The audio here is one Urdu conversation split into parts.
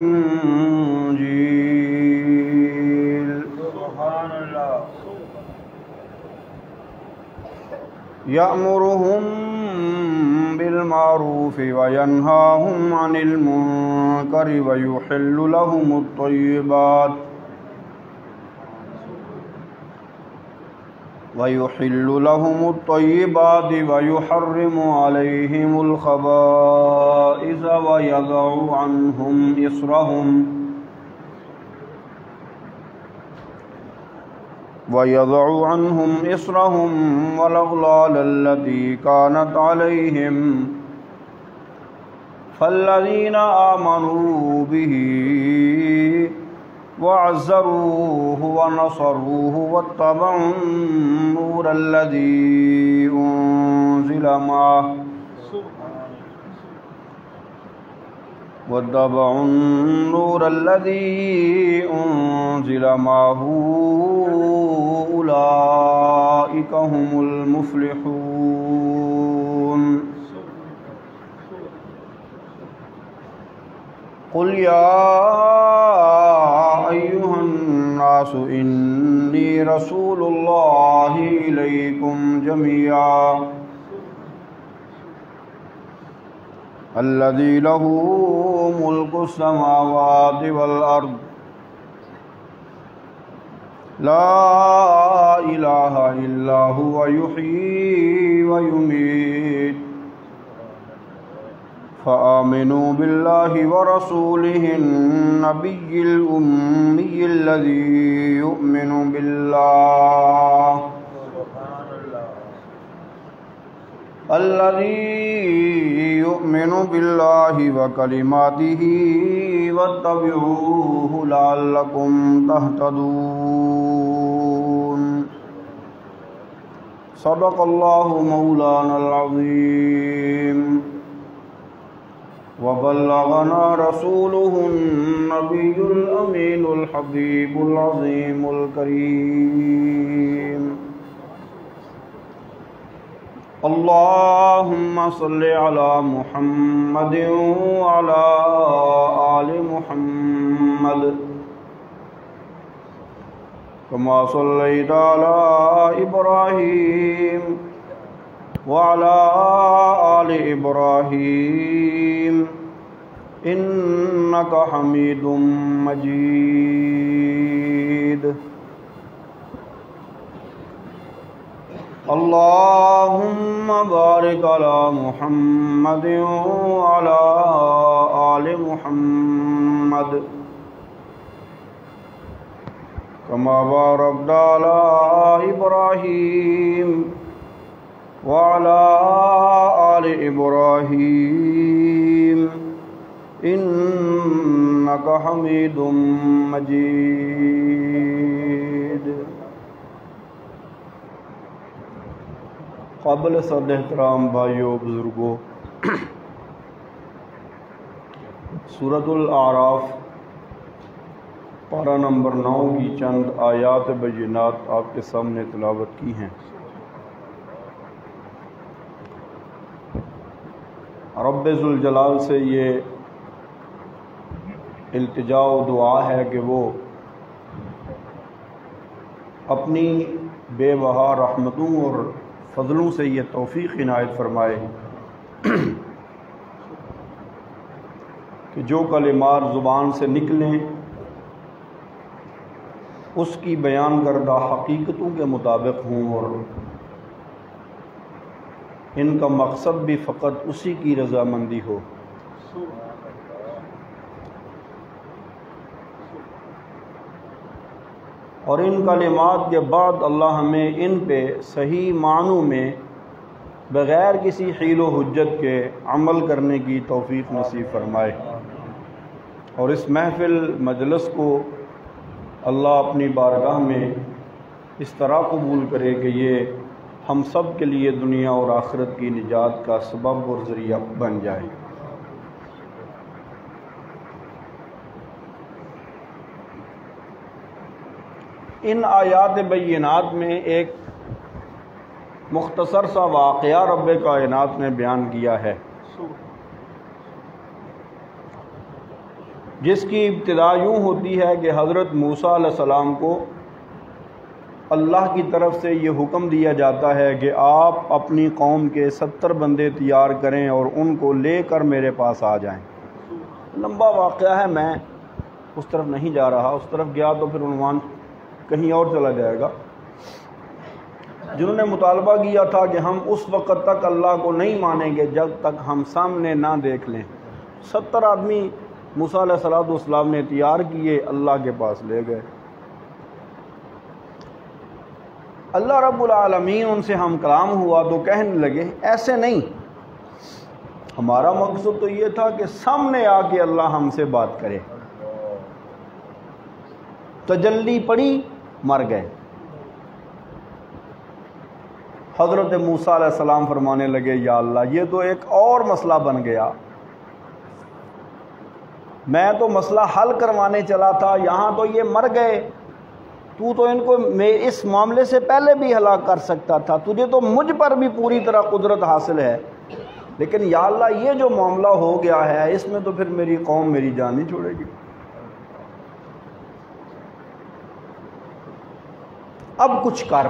انجیل سبحان اللہ یأمرهم بالمعروف وینہاہم عن المنکر ویحل لهم الطیبات ويحرم عليهم الخبائث ويضع عنهم إصرهم والأغلال التي كانت عليهم فالذين آمنوا به وعزروه ونصروه واتبعوا النور الذي أنزل معه أولئك هم المفلحون قل يا أيها الناس إني رسول الله إليكم جميعا الذي له ملك السماوات والأرض لا إله إلا هو يحيي ويميت فآمنوا بالله ورسوله النبي الأمي الذي يؤمن بالله وكلماته واتبعوه لعلكم تهتدون صدق الله مولانا العظيم وبلغنا رسوله النبي الأمين الحبيب العظيم الكريم اللهم صل على محمد وعلى آل محمد كما صليت على إبراهيم وعلى آل إبراهيم إنك حميد مجيد اللهم بارك على محمد وعلى آل محمد كما باركت على إبراهيم وعلى آل إبراهيم إنك حميد مجيد قابل صد احترام بھائیو بزرگوں، سورۃ الاعراف پارہ نمبر 9 کی چند آیات بینات آپ کے سامنے تلاوت کی ہیں۔ رب ذوالجلال سے یہ التجا و دعا ہے کہ وہ اپنی بے بہا رحمتوں اور فضلوں سے یہ توفیق عنایت فرمائے کہ جو کلمات زبان سے نکلیں اس کی بیان کردہ حقیقتوں کے مطابق ہوں اور ان کا مقصد بھی فقط اسی کی رضامندی ہو۔ اور ان کلمات کے بعد اللہ ہمیں ان پہ صحیح معنوں میں بغیر کسی حیل و حجت کے عمل کرنے کی توفیق نصیب فرمائے، اور اس محفل مجلس کو اللہ اپنی بارگاہ میں اس طرح قبول کرے کہ یہ ہم سب کے لیے دنیا اور آخرت کی نجات کا سبب اور ذریعہ بن جائے۔ ان آیات بینات میں ایک مختصر سا واقعہ رب کائنات نے بیان کیا ہے۔ جس کی ابتدا یوں ہوتی ہے کہ حضرت موسیٰ علیہ السلام کو اللہ کی طرف سے یہ حکم دیا جاتا ہے کہ آپ اپنی قوم کے 70 بندے تیار کریں اور ان کو لے کر میرے پاس آ جائیں۔ لمبا واقعہ ہے، میں اس طرف نہیں جا رہا، اس طرف گیا تو پھر عنوان کہیں اور چلا جائے گا۔ جنہوں نے مطالبہ کیا تھا کہ ہم اس وقت تک اللہ کو نہیں مانیں گے جب تک ہم سامنے نہ دیکھ لیں، 70 آدمی موسیٰ علیہ السلام نے تیار کیے، اللہ کے پاس لے گئے۔ اللہ رب العالمین ان سے ہم کلام ہوا تو کہنے لگے ایسے نہیں، ہمارا مقصد تو یہ تھا کہ سامنے آ کے اللہ ہم سے بات کرے۔ تجلی پڑی، مر گئے۔ حضرت موسیٰ علیہ السلام فرمانے لگے یا اللہ یہ تو ایک اور مسئلہ بن گیا، میں تو مسئلہ حل کروانے چلا تھا، یہاں تو یہ مر گئے، تو ان کو اس معاملے سے پہلے بھی ہلاک کر سکتا تھا، تجھے تو مجھ پر بھی پوری طرح قدرت حاصل ہے، لیکن یا اللہ یہ جو معاملہ ہو گیا ہے اس میں تو پھر میری قوم میری جان نہیں چھوڑے گی۔ اب کچھ کر۔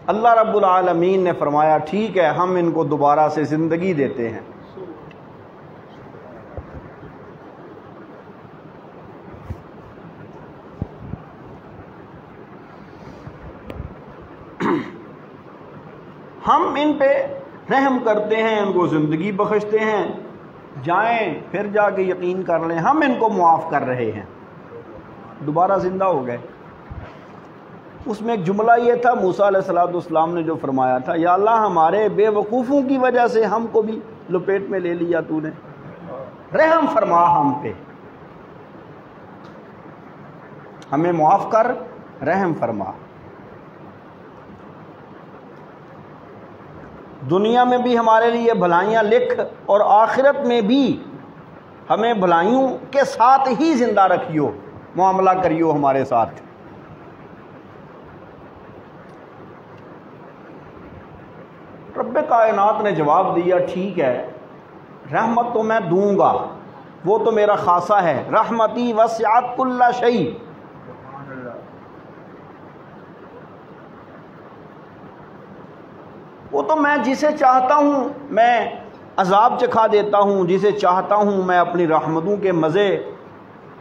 اللہ رب العالمین نے فرمایا ٹھیک ہے، ہم ان کو دوبارہ سے زندگی دیتے ہیں۔ ہم ان پہ رحم کرتے ہیں، ان کو زندگی بخشتے ہیں، جائیں پھر جا کے یقین کر لیں ہم ان کو معاف کر رہے ہیں۔ دوبارہ زندہ ہو گئے۔ اس میں ایک جملہ یہ تھا موسیٰ علیہ السلام نے جو فرمایا تھا یا اللہ ہمارے بے وقوفوں کی وجہ سے ہم کو بھی لپیٹ میں لے لیا، تو نے رحم فرما ہم پہ، ہمیں معاف کر، رحم فرما۔ دنیا میں بھی ہمارے لیے بھلائیاں لکھ اور آخرت میں بھی ہمیں بھلائیوں کے ساتھ ہی زندہ رکھیو، معاملہ کریو ہمارے ساتھ۔ رب کائنات نے جواب دیا ٹھیک ہے، رحمت تو میں دوں گا، وہ تو میرا خاصہ ہے، رحمتی وسعت کل شیء۔ وہ تو میں جسے چاہتا ہوں میں عذاب چکھا دیتا ہوں، جسے چاہتا ہوں میں اپنی رحمتوں کے مزے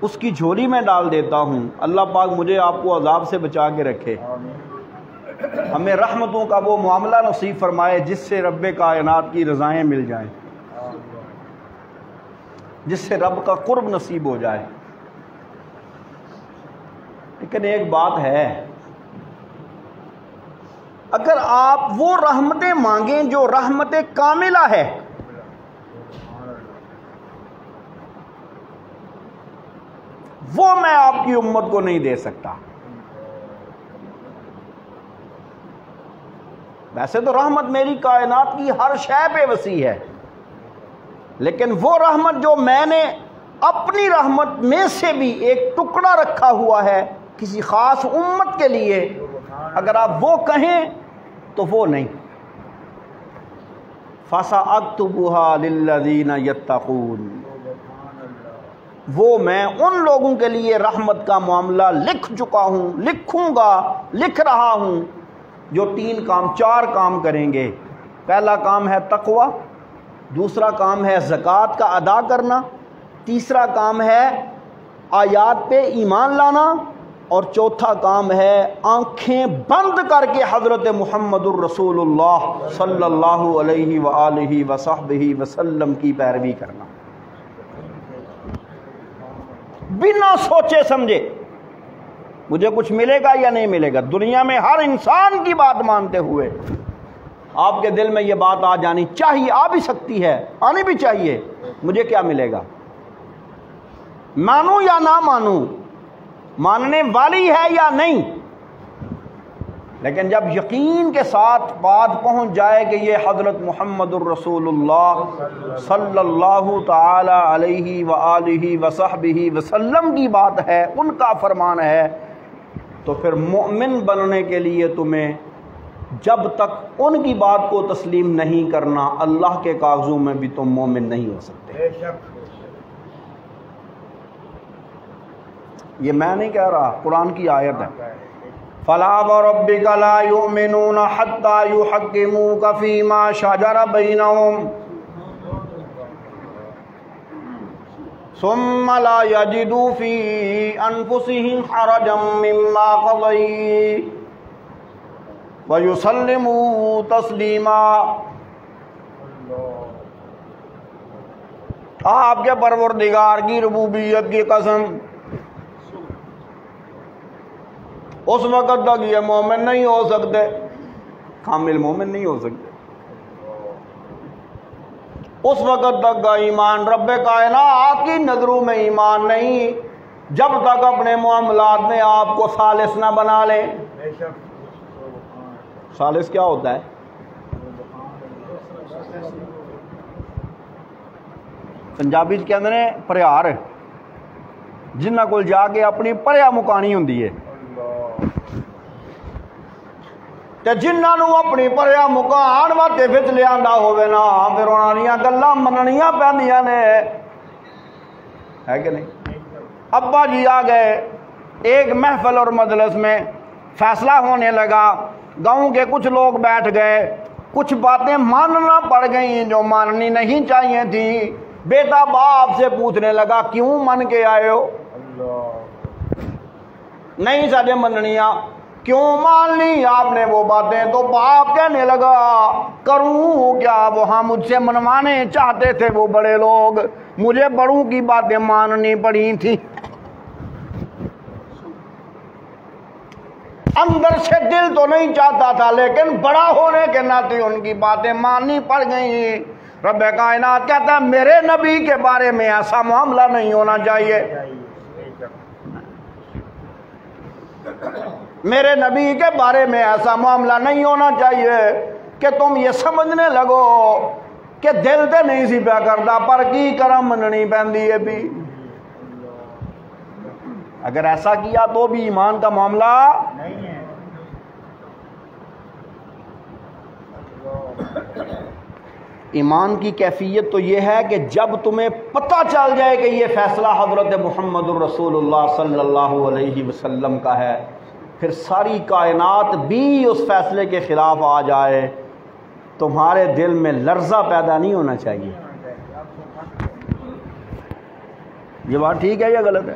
اس کی جھولی میں ڈال دیتا ہوں۔ اللہ پاک مجھے آپ کو عذاب سے بچا کے رکھے، ہمیں رحمتوں کا وہ معاملہ نصیب فرمائے جس سے رب کائنات کی رضائیں مل جائیں، جس سے رب کا قرب نصیب ہو جائے۔ لیکن ایک بات ہے، اگر آپ وہ رحمتیں مانگیں جو رحمت کاملہ ہے، وہ میں آپ کی امت کو نہیں دے سکتا۔ ویسے تو رحمت میری کائنات کی ہر شے پہ وسیع ہے، لیکن وہ رحمت جو میں نے اپنی رحمت میں سے بھی ایک ٹکڑا رکھا ہوا ہے کسی خاص امت کے لیے، اگر آپ وہ کہیں تو وہ نہیں۔ فَسَأَكْتُبُهَا لِلَّذِينَ يَتَّقُونَ، وہ میں ان لوگوں کے لیے رحمت کا معاملہ لکھ چکا ہوں، لکھوں گا، لکھ رہا ہوں، جو 4 کام کریں گے۔ پہلا کام ہے تقوی، دوسرا کام ہے زکوٰۃ کا ادا کرنا، تیسرا کام ہے آیات پہ ایمان لانا، اور چوتھا کام ہے آنکھیں بند کر کے حضرت محمد الرسول اللہ صلی اللہ علیہ وآلہ وصحبہ وسلم کی پیروی کرنا، بنا سوچے سمجھے مجھے کچھ ملے گا یا نہیں ملے گا۔ دنیا میں ہر انسان کی بات مانتے ہوئے آپ کے دل میں یہ بات آ جانی چاہیے، آ بھی سکتی ہے، آنی بھی چاہیے، مجھے کیا ملے گا، مانوں یا نہ مانوں، ماننے والی ہے یا نہیں۔ لیکن جب یقین کے ساتھ بات پہنچ جائے کہ یہ حضرت محمد الرسول اللہ صلی اللہ تعالی علیہ وآلہ وصحبہ وسلم کی بات ہے، ان کا فرمان ہے، تو پھر مومن بننے کے لیے تمہیں جب تک ان کی بات کو تسلیم نہیں کرنا اللہ کے کاغذوں میں بھی تم مومن نہیں ہو سکتے۔ یہ میں نہیں کہہ رہا، قرآن کی آیت ہے۔ فَلَا وَرَبِّكَ لَا يُؤْمِنُونَ حَتَّى يُحَكِّمُوكَ فِي مَا شَجَرَ بَيْنَهُمْ ثُمَّ لَا يَجِدُوا فِي أَنفُسِهِمْ حَرَجًا مِّمَّا قَضَيْتَ وَيُسَلِّمُوا تَسْلِيمًا۔ آپ کے پروردگار کی ربوبیت کی قسم، اس وقت تک یہ مومن نہیں ہو سکتے، کامل مومن نہیں ہو سکتے۔ اس وقت تک کا ایمان رب کائنات کی نظروں میں ایمان نہیں جب تک اپنے معاملات میں آپ کو خالص نہ بنا لیں۔ خالص کیا ہوتا ہے؟ پنجابی کے اندر پریار جنہ کو جا کے اپنی پریا مکانی ہوں تے جنہاں نو اپنی پریا مکان واتے وچ لیاندا ہوے نا پھر انہاں دیاں گلاں مننیاں پیندیاں نے، ہے کہ نہیں؟ ابا جی آ گئے، ایک محفل اور مجلس میں فیصلہ ہونے لگا، گاؤں کے کچھ لوگ بیٹھ گئے، کچھ باتیں ماننا پڑ گئیں جو ماننی نہیں چاہیے تھی۔ بیٹا باپ سے پوچھنے لگا کیوں من کے آئے ہو؟ نہیں ساجے مننیاں، کیوں مان لی آپ نے وہ باتیں؟ تو باپ کہنے لگا کروں کیا، وہاں مجھ سے منوانے چاہتے تھے وہ بڑے لوگ، مجھے بڑوں کی باتیں ماننی پڑی تھی۔ اندر سے دل تو نہیں چاہتا تھا لیکن بڑا ہونے کے ناطے ان کی باتیں ماننی پڑ گئیں۔ رب کائنات کہتا ہے میرے نبی کے بارے میں ایسا معاملہ نہیں ہونا چاہیے، میرے نبی کے بارے میں ایسا معاملہ نہیں ہونا چاہیے کہ تم یہ سمجھنے لگو کہ دل تے نہیں سی پیا کرتا پر کی کرم مننی پیندی ہے بھی۔ اگر ایسا کیا تو بھی ایمان کا معاملہ نہیں ہے۔ ایمان کی کیفیت تو یہ ہے کہ جب تمہیں پتہ چل جائے کہ یہ فیصلہ حضرت محمد الرسول اللہ صلی اللہ علیہ وسلم کا ہے، پھر ساری کائنات بھی اس فیصلے کے خلاف آ جائے، تمہارے دل میں لرزہ پیدا نہیں ہونا چاہیے۔ یہ بات ٹھیک ہے یا غلط ہے؟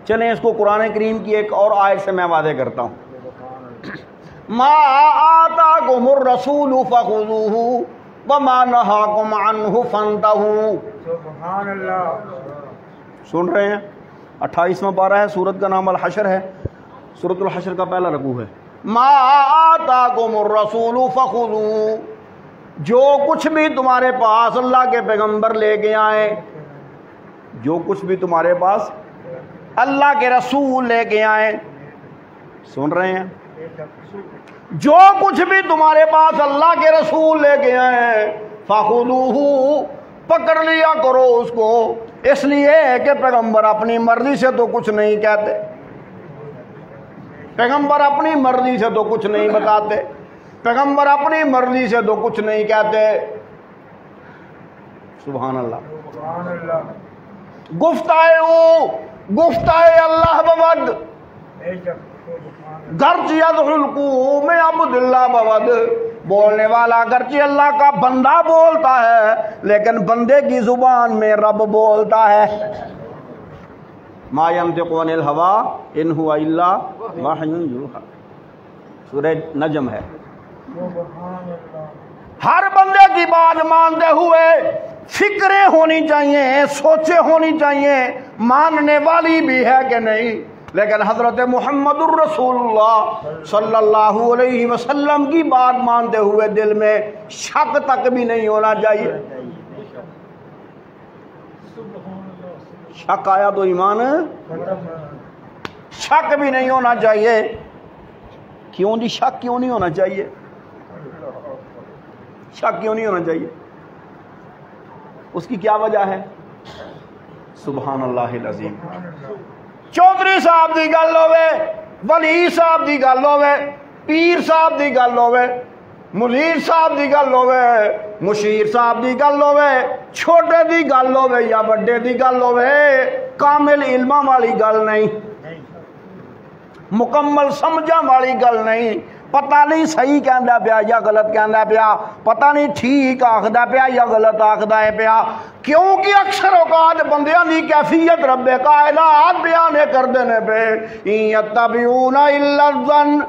چلیں اس کو قرآن کریم کی ایک اور آیت سے میں واضح کرتا ہوں۔ ما آتاکم الرسول فخذوہ وما نہاکم عنہ فانتہوا۔ سبحان اللہ، سن رہے ہیں؟ 28واں پارہ ہے، سورت کا نام الحشر ہے، سورت الحشر کا پہلا رکوع ہے۔ ما آتاکم الرسول فخذوہ، جو کچھ بھی تمہارے پاس اللہ کے پیغمبر لے کے آئے، جو کچھ بھی تمہارے پاس اللہ کے رسول لے کے آئے، سن رہے ہیں؟ جو کچھ بھی تمہارے پاس اللہ کے رسول لے کے آئے فخذوہ، پکڑ لیا کرو اس کو، اس لیے کہ پیغمبر اپنی مرضی سے تو کچھ نہیں کہتے، پیغمبر اپنی مرضی سے تو کچھ نہیں بتاتے، پیغمبر اپنی مرضی سے تو کچھ نہیں کہتے۔ سبحان اللہ۔ گفتائے اللہ بود گرچہ یدعو القوم عبد اللہ بود، بولنے والا گرچہ اللہ کا بندہ بولتا ہے لیکن بندے کی زبان میں رب بولتا ہے۔ ما ینطق عن الہوی ان هو الا وحی یوحی، سورہ نجم ہے۔ ہر بندے کی بات مانتے ہوئے فکریں ہونی چاہیے، سوچیں ہونی چاہیے، ماننے والی بھی ہے کہ نہیں، لیکن حضرت محمد الرسول اللہ صلی اللہ علیہ وسلم کی بات مانتے ہوئے دل میں شک تک بھی نہیں ہونا چاہیے۔ شک آیا تو ایمان، شک بھی نہیں ہونا چاہیے۔ کیوں جی شک کیوں نہیں ہونا چاہیے؟ شک کیوں نہیں ہونا چاہیے؟ اس کی کیا وجہ ہے؟ سبحان اللہ العظیم۔ چودھری صاحب دی گل ہوے، ولی صاحب دی گل ہوے، پیر صاحب دی گل ہوے، ملیر صاحب دی گل ہوے، مشیر صاحب دی گل ہوے، چھوٹے دی گل ہوے یا بڑے دی گل ہوے، کامل علماں والی گل نہیں، مکمل سمجھاں والی گل نہیں، پتہ نہیں صحیح کہندا پیا یا غلط کہندا پیا، پتہ نہیں ٹھیک آکھدا پیا یا غلط آکھدا ہے پیا، کیونکہ اکثر اوقات بندیاں دی کیفیت رب کائنات بیان کردے نے پے، ان یتبعون الا الظن،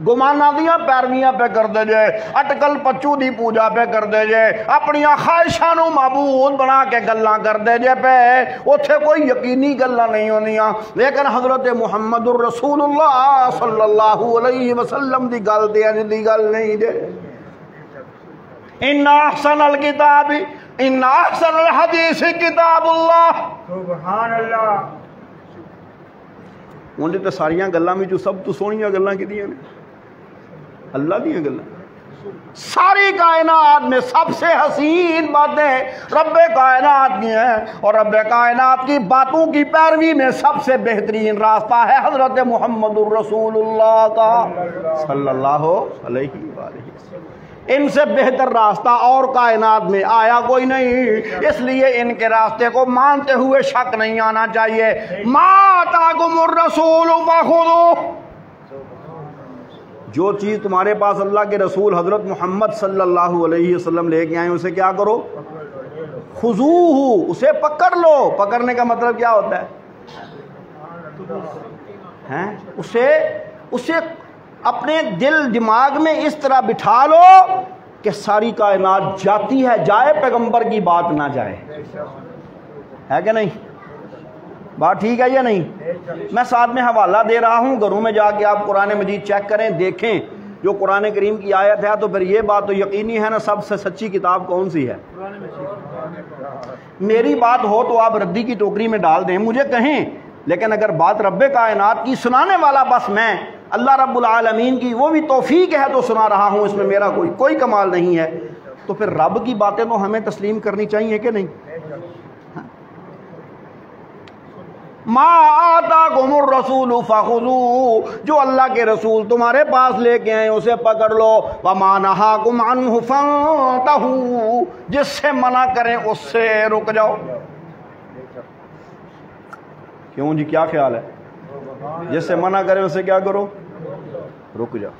گمانہ دیاں پیرویاں پہ کر دے جے، اٹکل پچو دی پوجا پہ کر دے جے، اپنی خواہشانوں معبود بنا کے گلاں کر دے جے پہ، اتھے کوئی یقینی گلاں نہیں ہونیاں، لیکن حضرت محمد الرسول اللہ صلی اللہ علیہ وسلم دی گل دے دی گل نہیں دے۔ ان احسن الکتاب ان احسن الحدیث کتاب اللہ، سبحان اللہ۔ انہوں نے ساریاں گلاں میں جو سب تو سونیاں گلاں کی دیاں نے اللہ دیاں گلاں، ساری کائنات میں سب سے حسین باتیں رب کائنات کی ہیں، اور رب کائنات کی باتوں کی پیروی میں سب سے بہترین راستہ ہے حضرت محمد الرسول اللہ کا صلی اللہ علیہ وآلہ وسلم۔ ان سے بہتر راستہ اور کائنات میں آیا کوئی نہیں، اس لیے ان کے راستے کو مانتے ہوئے شک نہیں آنا چاہیے۔ ما آتاکم الرسول فخذوہ، جو چیز تمہارے پاس اللہ کے رسول حضرت محمد صلی اللہ علیہ وسلم لے کے آئیں اسے کیا کرو؟ خذوہ، اسے پکڑ لو۔ پکڑنے کا مطلب کیا ہوتا ہے؟ اسے اپنے دل دماغ میں اس طرح بٹھا لو کہ ساری کائنات جاتی ہے جائے، پیغمبر کی بات نہ جائے، ہے کہ نہیں؟ بات ٹھیک ہے یا نہیں؟ میں ساتھ میں حوالہ دے رہا ہوں، گھروں میں جا کے آپ قرآن مجید چیک کریں، دیکھیں جو قرآن کریم کی آیت ہے، تو پھر یہ بات تو یقینی ہے نا سب سے سچی کتاب کون سی ہے؟ میری بات ہو تو آپ ردی کی ٹوکری میں ڈال دیں، مجھے کہیں، لیکن اگر بات رب کائنات کی سنانے والا بس میں اللہ رب العالمین کی، وہ بھی توفیق ہے تو سنا رہا ہوں، اس میں میرا کوئی کمال نہیں ہے، تو پھر رب کی باتیں تو ہمیں تسلیم کرنی چاہیے کہ نہیں؟ ما آتاکم الرسول فخذوہ، جو اللہ کے رسول تمہارے پاس لے کے آئے اسے پکڑ لو، وما نہاکم عنہ فانتہوا، جس سے منع کریں اس سے رک جاؤ۔ کیوں جی، کیا خیال ہے؟ جس سے منع کریں اسے کیا کرو؟ رک جاؤ۔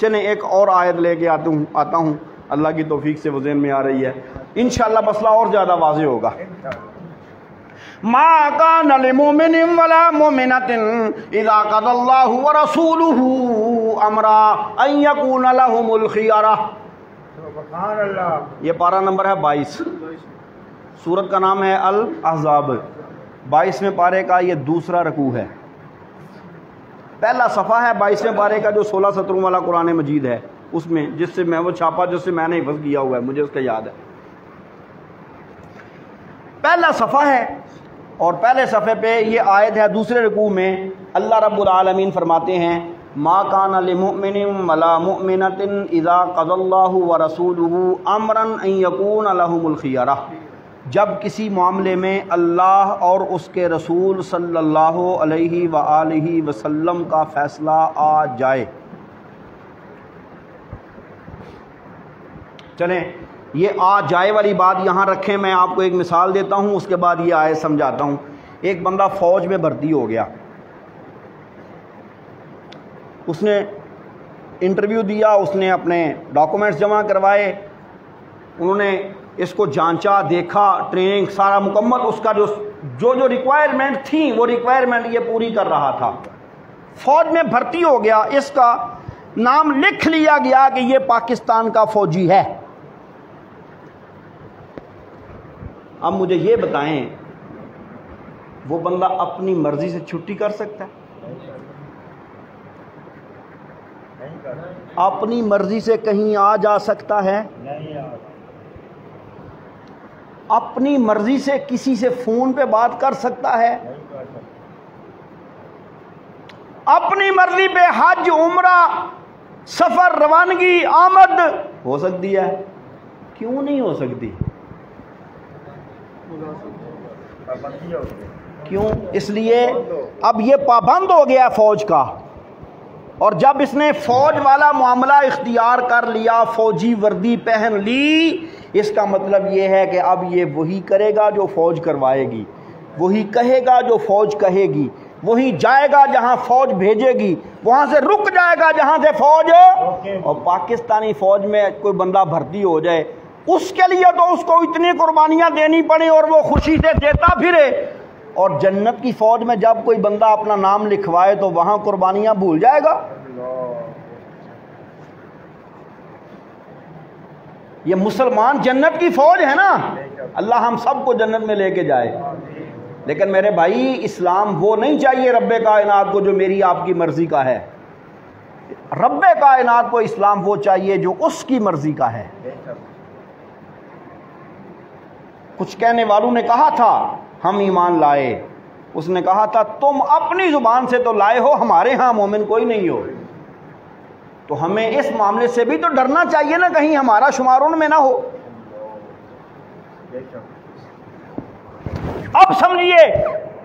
چلیں ایک اور آیت لے کے آتا ہوں، اللہ کی توفیق سے وہ ذہن میں آ رہی ہے، انشاءاللہ مسئلہ اور زیادہ واضح ہوگا۔ ما کان لمؤمن ولا مؤمنۃ اذا قضى اللہ ورسولہ امرا ان یکون لهم الخیرہ، سبحان اللہ۔ یہ پارہ نمبر ہے 22، سورت کا نام ہے الاحزاب، 22ویں پارے کا یہ دوسرا رکوع ہے، پہلا صفحہ ہے 22ویں پارے کا جو 16 سطروں والا قرآن مجید ہے، اس میں جس سے میں وہ چھاپا، جس سے میں نے حفظ کیا ہوا ہے، مجھے اس کا یاد ہے، پہلا صفحہ ہے، اور پہلے صفحے پہ یہ آیت ہے، دوسرے رکوع میں اللہ رب العالمین فرماتے ہیں ما کان لمؤمن ولا مؤمنۃ اذا قضى اللہ ورسولہ امرا ان یکون لهم الخیرہ، جب کسی معاملے میں اللہ اور اس کے رسول صلی اللہ علیہ وآلہ وسلم کا فیصلہ آ جائے۔ چلیں یہ آ جائے والی بات یہاں رکھیں، میں آپ کو ایک مثال دیتا ہوں، اس کے بعد یہ آیت سمجھاتا ہوں۔ ایک بندہ فوج میں بھرتی ہو گیا، اس نے انٹرویو دیا، اس نے اپنے ڈاکومنٹس جمع کروائے، انہوں نے اس کو جانچا، دیکھا، ٹریننگ سارا مکمل، اس کا جو ریکوائرمنٹ تھی وہ ریکوائرمنٹ یہ پوری کر رہا تھا، فوج میں بھرتی ہو گیا، اس کا نام لکھ لیا گیا کہ یہ پاکستان کا فوجی ہے۔ اب مجھے یہ بتائیں وہ بندہ اپنی مرضی سے چھٹی کر سکتا ہے؟ اپنی مرضی سے کہیں آ جا سکتا ہے؟ اپنی مرضی سے کسی سے فون پہ بات کر سکتا ہے؟ اپنی مرضی پہ حج، عمرہ، سفر، روانگی، آمد ہو سکتی ہے؟ کیوں نہیں ہو سکتی؟ کیوں؟ اس لیے اب یہ پابند ہو گیا فوج کا، اور جب اس نے فوج والا معاملہ اختیار کر لیا، فوجی وردی پہن لی، اس کا مطلب یہ ہے کہ اب یہ وہی کرے گا جو فوج کروائے گی، وہی کہے گا جو فوج کہے گی، وہی جائے گا جہاں فوج بھیجے گی، وہاں سے رک جائے گا جہاں سے فوج۔ اور پاکستانی فوج میں کوئی بندہ بھرتی ہو جائے، اس کے لیے تو اس کو اتنی قربانیاں دینی پڑیں اور وہ خوشی سے دیتا پھرے، اور جنت کی فوج میں جب کوئی بندہ اپنا نام لکھوائے تو وہاں قربانیاں بھول جائے گا۔ یہ مسلمان جنت کی فوج ہے نا، اللہ ہم سب کو جنت میں لے کے جائے۔ لیکن میرے بھائی، اسلام وہ نہیں چاہیے رب کائنات کو جو میری آپ کی مرضی کا ہے، رب کائنات کو اسلام وہ چاہیے جو اس کی مرضی کا ہے۔ کچھ کہنے والوں نے کہا تھا ہم ایمان لائے، اس نے کہا تھا تم اپنی زبان سے تو لائے ہو، ہمارے ہاں مومن کوئی نہیں ہو، تو ہمیں اس معاملے سے بھی تو ڈرنا چاہیے نا، کہیں ہمارا شمار ان میں نہ ہو۔ اب سمجھیے،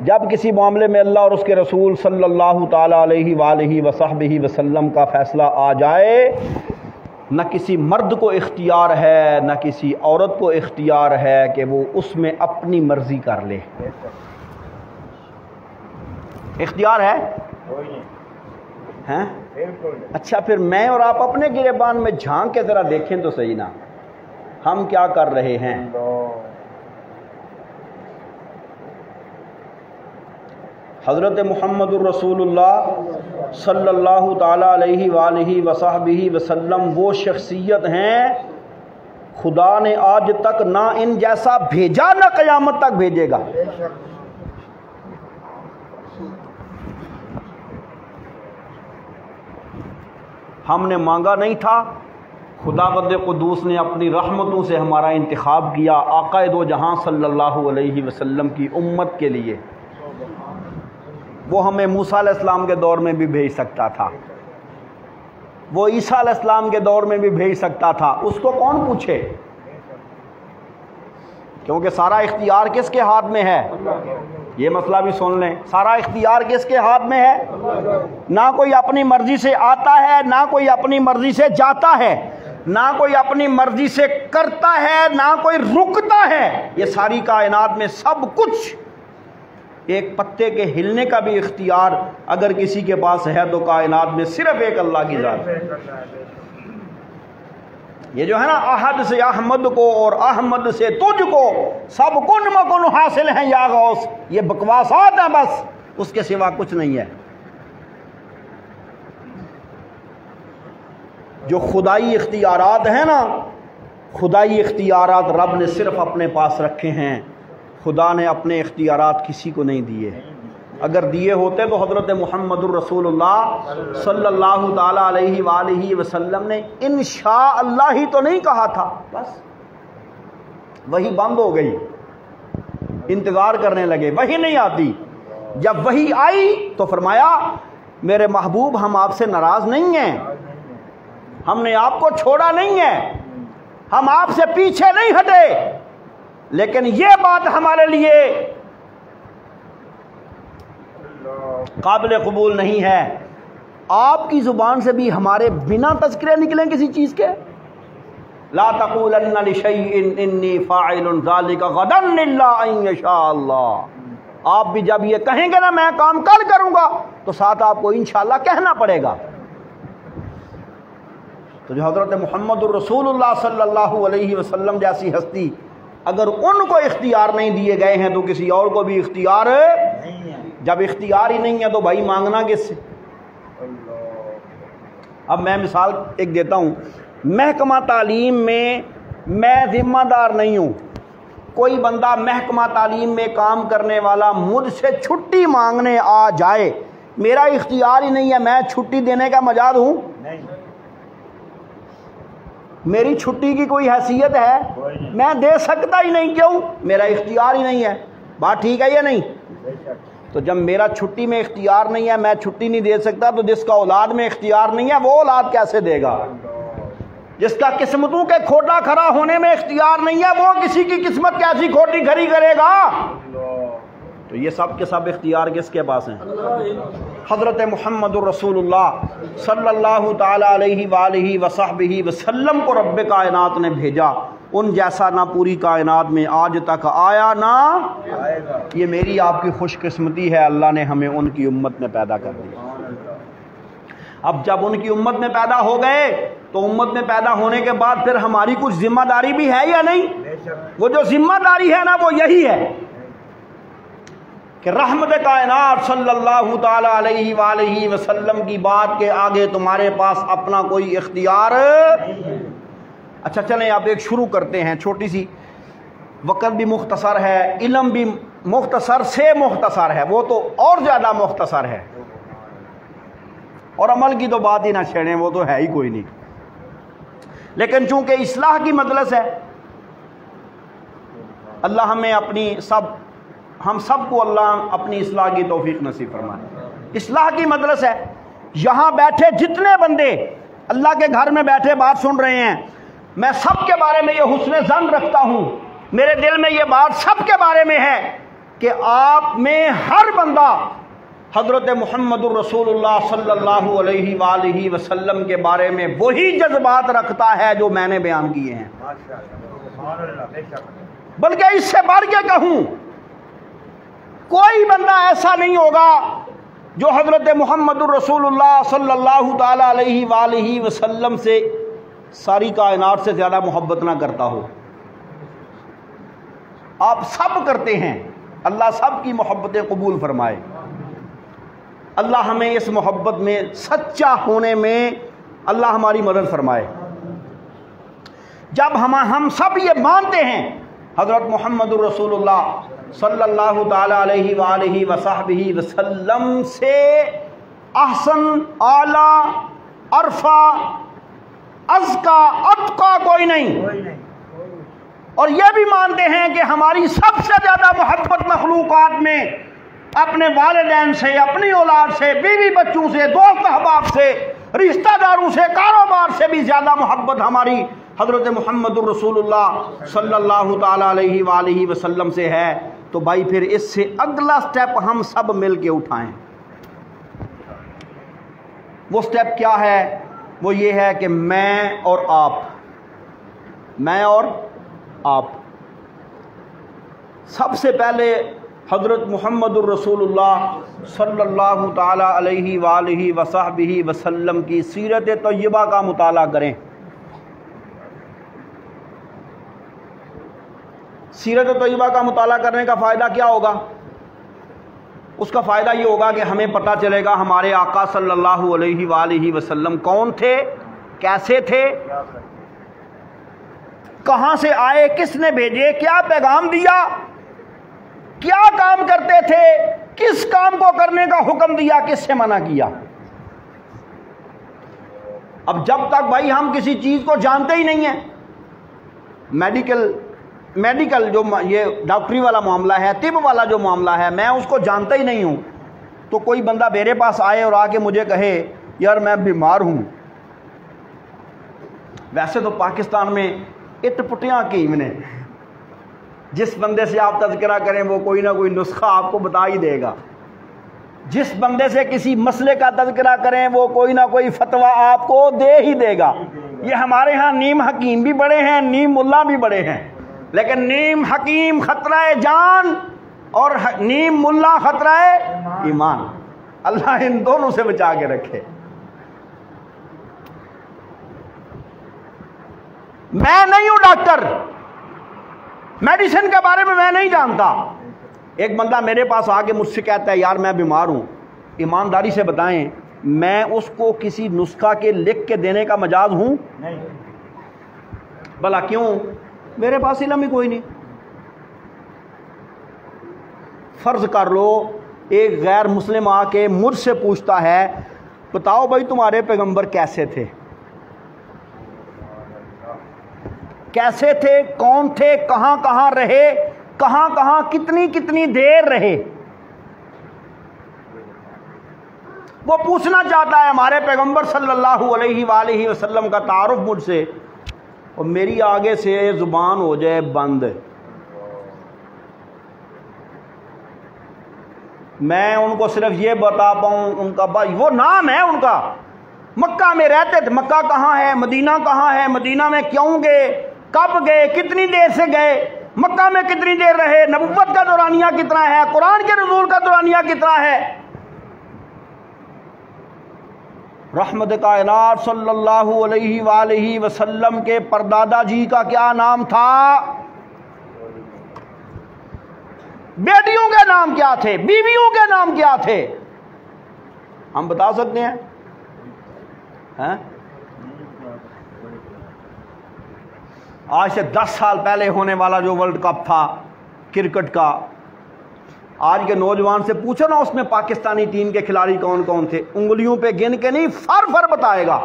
جب کسی معاملے میں اللہ اور اس کے رسول صلی اللہ تعالی علیہ وآلہ وصحبہ وسلم کا فیصلہ آ جائے، نہ کسی مرد کو اختیار ہے نہ کسی عورت کو اختیار ہے کہ وہ اس میں اپنی مرضی کر لے۔ اختیار ہے؟ ہیں؟ اچھا، پھر میں اور آپ اپنے گریبان میں جھانک کے ذرا دیکھیں تو صحیح نا، ہم کیا کر رہے ہیں۔ حضرت محمد الرسول اللہ صلی اللہ تعالی علیہ وآلہ وصحبہ وسلم وہ شخصیت ہیں خدا نے آج تک نہ ان جیسا بھیجا نہ قیامت تک بھیجے گا۔ ہم نے مانگا نہیں تھا، خداوند قدوس نے اپنی رحمتوں سے ہمارا انتخاب کیا آقا دو جہاں صلی اللہ علیہ وسلم کی امت کے لیے۔ وہ ہمیں موسیٰ علیہ السلام کے دور میں بھی بھیج سکتا تھا، وہ عیسیٰ علیہ السلام کے دور میں بھی بھیج سکتا تھا، اس کو کون پوچھے؟ کیونکہ سارا اختیار کس کے ہاتھ میں ہے؟ یہ مسئلہ بھی سن لیں، سارا اختیار کس کے ہاتھ میں ہے؟ نہ کوئی اپنی مرضی سے آتا ہے، نہ کوئی اپنی مرضی سے جاتا ہے، نہ کوئی اپنی مرضی سے کرتا ہے، نہ کوئی رکتا ہے۔ یہ ساری کائنات میں سب کچھ، ایک پتے کے ہلنے کا بھی اختیار اگر کسی کے پاس ہے تو کائنات میں صرف ایک اللہ کی ذات ہے۔ یہ جو ہے نا احد سے احمد کو اور احمد سے تجھ کو سب کن مکن حاصل ہیں یا غوث، یہ بکواسات ہیں بس، اس کے سوا کچھ نہیں ہے۔ جو خدائی اختیارات ہیں نا، خدائی اختیارات رب نے صرف اپنے پاس رکھے ہیں، خدا نے اپنے اختیارات کسی کو نہیں دیے۔ اگر دیے ہوتے تو حضرت محمد الرسول اللہ صلی اللہ تعالی علیہ وآلہ وسلم نے انشاءاللہ ہی تو نہیں کہا تھا، بس وہی بند ہو گئی، انتظار کرنے لگے، وہی نہیں آتی۔ جب وہی آئی تو فرمایا میرے محبوب ہم آپ سے ناراض نہیں ہیں، ہم نے آپ کو چھوڑا نہیں ہے، ہم آپ سے پیچھے نہیں ہٹے، لیکن یہ بات ہمارے لیے قابل قبول نہیں ہے، آپ کی زبان سے بھی ہمارے بنا تذکرے نکلیں کسی چیز کے۔ لا تقولن لشیء انی فاعل ذلک غدا الا ان یشاء اللہ۔ آپ بھی جب یہ کہیں گے نا میں کام کل کروں گا تو ساتھ آپ کو انشاءاللہ کہنا پڑے گا۔ تو جو حضرت محمد الرسول اللہ صلی اللہ علیہ وسلم جیسی ہستی اگر ان کو اختیار نہیں دیے گئے ہیں تو کسی اور کو بھی اختیار نہیں ہے۔ جب اختیار ہی نہیں ہے تو بھائی مانگنا کس سے؟ اب میں مثال ایک دیتا ہوں، محکمہ تعلیم میں میں ذمہ دار نہیں ہوں، کوئی بندہ محکمہ تعلیم میں کام کرنے والا مجھ سے چھٹی مانگنے آ جائے، میرا اختیار ہی نہیں ہے، میں چھٹی دینے کا مجاز ہوں؟ میری چھٹی کی کوئی حیثیت ہے؟ میں دے سکتا ہی نہیں، کیوں؟ میرا اختیار ہی نہیں ہے۔ بات ٹھیک ہے یا نہیں؟ تو جب میرا چھٹی میں اختیار نہیں ہے، میں چھٹی نہیں دے سکتا، تو جس کا اولاد میں اختیار نہیں ہے وہ اولاد کیسے دے گا؟ جس کا قسمتوں کے کھوٹا کھڑا ہونے میں اختیار نہیں ہے وہ کسی کی قسمت کیسی کھوٹی کھڑی کرے گا؟ تو یہ سب کے سب اختیار کس کے پاس ہیں؟ حضرت محمد الرسول اللہ صلی اللہ تعالی علیہ وآلہ وصحبہ وسلم کو رب کائنات نے بھیجا، ان جیسا نہ پوری کائنات میں آج تک آیا نہ یہ میری آپ کی خوش قسمتی ہے، اللہ نے ہمیں ان کی امت میں پیدا کر دیا۔ اب جب ان کی امت میں پیدا ہو گئے تو امت میں پیدا ہونے کے بعد پھر ہماری کچھ ذمہ داری بھی ہے یا نہیں؟ وہ جو ذمہ داری ہے نا وہ یہی ہے کہ رحمت کائنات صلی اللہ تعالی علیہ وآلہ وسلم کی بات کے آگے تمہارے پاس اپنا کوئی اختیار۔ اچھا چلیں اب ایک شروع کرتے ہیں، چھوٹی سی، وقت بھی مختصر ہے، علم بھی مختصر سے مختصر ہے، وہ تو اور زیادہ مختصر ہے، اور عمل کی تو بات ہی نہ چھیڑیں، وہ تو ہے ہی کوئی نہیں، لیکن چونکہ اصلاح کی مجلس ہے، اللہ ہمیں ہم سب کو اللہ اپنی اصلاح کی توفیق نصیب فرمائے۔ اصلاح کی مجلس ہے، یہاں بیٹھے جتنے بندے اللہ کے گھر میں بیٹھے بات سن رہے ہیں، میں سب کے بارے میں یہ حسن ظن رکھتا ہوں، میرے دل میں یہ بات سب کے بارے میں ہے کہ آپ میں ہر بندہ حضرت محمد الرسول اللہ صلی اللہ علیہ وآلہ وسلم کے بارے میں وہی جذبات رکھتا ہے جو میں نے بیان کیے ہیں، بلکہ اس سے بڑھ کے کہوں کوئی بندہ ایسا نہیں ہوگا جو حضرت محمد الرسول اللہ صلی اللہ تعالی علیہ وآلہ وسلم سے ساری کائنات سے زیادہ محبت نہ کرتا ہو۔ آپ سب کرتے ہیں، اللہ سب کی محبتیں قبول فرمائے، اللہ ہمیں اس محبت میں سچا ہونے میں اللہ ہماری مدد فرمائے۔ جب ہم سب یہ مانتے ہیں حضرت محمد الرسول اللہ صلی اللہ تعالی علیہ وآلہ وصحبہ وسلم سے احسن، اعلیٰ، ارفع، ازکا، اتقا کوئی نہیں، اور یہ بھی مانتے ہیں کہ ہماری سب سے زیادہ محبت مخلوقات میں اپنے والدین سے، اپنی اولاد سے، بیوی بچوں سے، دوست احباب سے، رشتہ داروں سے، کاروبار سے بھی زیادہ محبت ہماری حضرت محمد الرسول اللہ صلی اللہ تعالی علیہ وآلہ وسلم سے ہے۔ تو بھائی پھر اس سے اگلا سٹیپ ہم سب مل کے اٹھائیں۔ وہ سٹیپ کیا ہے؟ وہ یہ ہے کہ میں اور آپ سب سے پہلے حضرت محمد الرسول اللہ صلی اللہ تعالی علیہ وآلہ وصحبہ وسلم کی سیرت طیبہ کا مطالعہ کریں۔ سیرت طیبہ کا مطالعہ کرنے کا فائدہ کیا ہوگا؟ اس کا فائدہ یہ ہوگا کہ ہمیں پتہ چلے گا ہمارے آقا صلی اللہ علیہ وآلہ وسلم کون تھے، کیسے تھے، کہاں سے آئے، کس نے بھیجے، کیا پیغام دیا، کیا کام کرتے تھے، کس کام کو کرنے کا حکم دیا، کس سے منع کیا۔ اب جب تک بھائی ہم کسی چیز کو جانتے ہی نہیں ہیں، میڈیکل جو یہ ڈاکٹری والا معاملہ ہے، طب والا جو معاملہ ہے، میں اس کو جانتا ہی نہیں ہوں، تو کوئی بندہ میرے پاس آئے اور آ کے مجھے کہے یار میں بیمار ہوں، ویسے تو پاکستان میں اٹ پٹیاں کی نے، جس بندے سے آپ تذکرہ کریں وہ کوئی نہ کوئی نسخہ آپ کو بتا ہی دے گا، جس بندے سے کسی مسئلے کا تذکرہ کریں وہ کوئی نہ کوئی فتویٰ آپ کو دے ہی دے گا۔ یہ ہمارے ہاں نیم حکیم بھی بڑے ہیں، نیم ملا بھی بڑے ہیں، لیکن نیم حکیم خطرہ جان اور نیم ملا خطرہ ایمان، اللہ ان دونوں سے بچا کے رکھے۔ میں نہیں ہوں ڈاکٹر، میڈیسن کے بارے میں نہیں جانتا۔ ایک بندہ میرے پاس آ کے مجھ سے کہتا ہے یار میں بیمار ہوں، ایمانداری سے بتائیں میں اس کو کسی نسخہ کے لکھ کے دینے کا مجاز ہوں؟ نہیں۔ بھلا کیوں؟ میرے پاس علم ہی کوئی نہیں۔ فرض کر لو ایک غیر مسلم آ کے مجھ سے پوچھتا ہے بتاؤ بھائی تمہارے پیغمبر کیسے تھے، کیسے تھے، کون تھے، کہاں کہاں رہے، کہاں کہاں کتنی کتنی دیر رہے، وہ پوچھنا چاہتا ہے ہمارے پیغمبر صلی اللہ علیہ وآلہ وسلم کا تعارف مجھ سے، اور میری آگے سے زبان ہو جائے بند۔ میں ان کو صرف یہ بتا پاؤں ان کا وہ نام ہے ان کا، مکہ میں رہتے تھے، مکہ کہاں ہے، مدینہ کہاں ہے، مدینہ میں کیوں گئے، کب گئے، کتنی دیر سے گئے، مکہ میں کتنی دیر رہے، نبوت کا دورانیہ کتنا ہے، قرآن کے نزول کا دورانیہ کتنا ہے۔ رحمت کائنات صلی اللہ علیہ وآلہ وسلم کے پردادا جی کا کیا نام تھا، بیٹیوں کے نام کیا تھے، بیویوں کے نام کیا تھے، ہم بتا سکتے ہیں؟ آج سے 10 سال پہلے ہونے والا جو ورلڈ کپ تھا کرکٹ کا، آج کے نوجوان سے پوچھو نا اس میں پاکستانی ٹیم کے کھلاڑی کون کون تھے، انگلیوں پہ گن کے نہیں، فر بتائے گا۔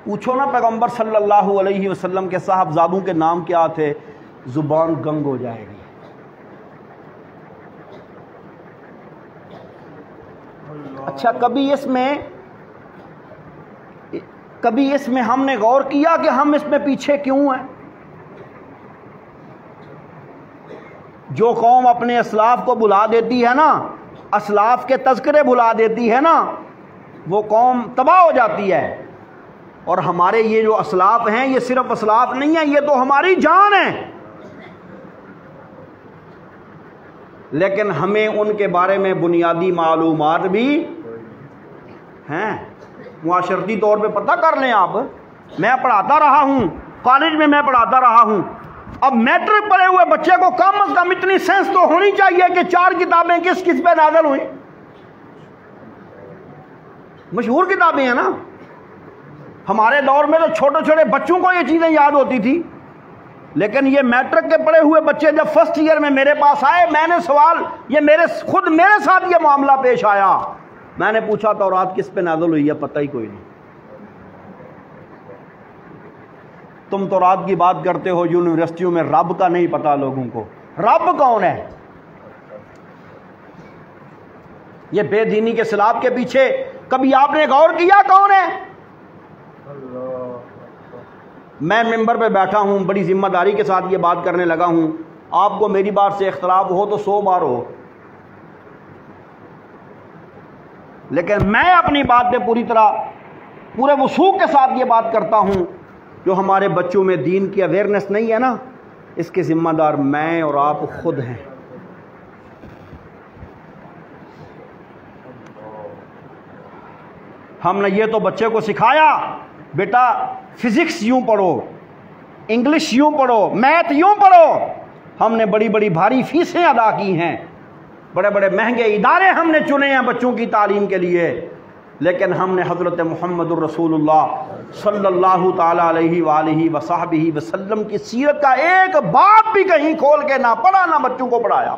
پوچھو نا پیغمبر صلی اللہ علیہ وسلم کے صاحبزادوں کے نام کیا تھے، زبان گنگ ہو جائے گی۔ اچھا کبھی اس میں ہم نے غور کیا کہ ہم اس میں پیچھے کیوں ہیں؟ جو قوم اپنے اسلاف کو بھلا دیتی ہے نا، اسلاف کے تذکرے بھلا دیتی ہے نا، وہ قوم تباہ ہو جاتی ہے۔ اور ہمارے یہ جو اسلاف ہیں یہ صرف اسلاف نہیں ہیں، یہ تو ہماری جان ہے، لیکن ہمیں ان کے بارے میں بنیادی معلومات بھی ہیں۔ معاشرتی طور پہ پتہ کر لیں آپ، میں پڑھاتا رہا ہوں کالج میں، میں پڑھاتا رہا ہوں، اب میٹرک پڑھے ہوئے بچے کو کم از کم اتنی سینس تو ہونی چاہیے کہ 4 کتابیں کس پہ نازل ہوئیں، مشہور کتابیں ہیں نا۔ ہمارے دور میں تو چھوٹے چھوٹے بچوں کو یہ چیزیں یاد ہوتی تھی، لیکن یہ میٹرک کے پڑھے ہوئے بچے جب فرسٹ ایئر میں میرے پاس آئے، میں نے سوال، یہ خود میرے ساتھ یہ معاملہ پیش آیا، میں نے پوچھا تورات کس پہ نازل ہوئی ہے، پتہ ہی کوئی نہیں۔ تم تورات کی بات کرتے ہو یونیورسٹیوں میں، رب کا نہیں پتا لوگوں کو، رب کون ہے؟ یہ بے دینی کے سیلاب کے پیچھے کبھی آپ نے غور کیا کون ہے؟ میں ممبر پہ بیٹھا ہوں، بڑی ذمہ داری کے ساتھ یہ بات کرنے لگا ہوں، آپ کو میری بات سے اختلاف ہو تو 100 بار ہو، لیکن میں اپنی بات پہ پوری طرح پورے وثوق کے ساتھ یہ بات کرتا ہوں، جو ہمارے بچوں میں دین کی اویئرنیس نہیں ہے نا، اس کے ذمہ دار میں اور آپ خود ہیں۔ ہم نے یہ تو بچے کو سکھایا، بیٹا فزکس یوں پڑھو، انگلش یوں پڑھو، میتھ یوں پڑھو، ہم نے بڑی بڑی بھاری فیسیں ادا کی ہیں، بڑے بڑے مہنگے ادارے ہم نے چنے ہیں بچوں کی تعلیم کے لیے، لیکن ہم نے حضرت محمد الرسول اللہ صلی اللہ تعالی علیہ وآلہ وصحبہ وسلم کی سیرت کا ایک باب بھی کہیں کھول کے نہ پڑھا، نہ بچوں کو پڑھایا۔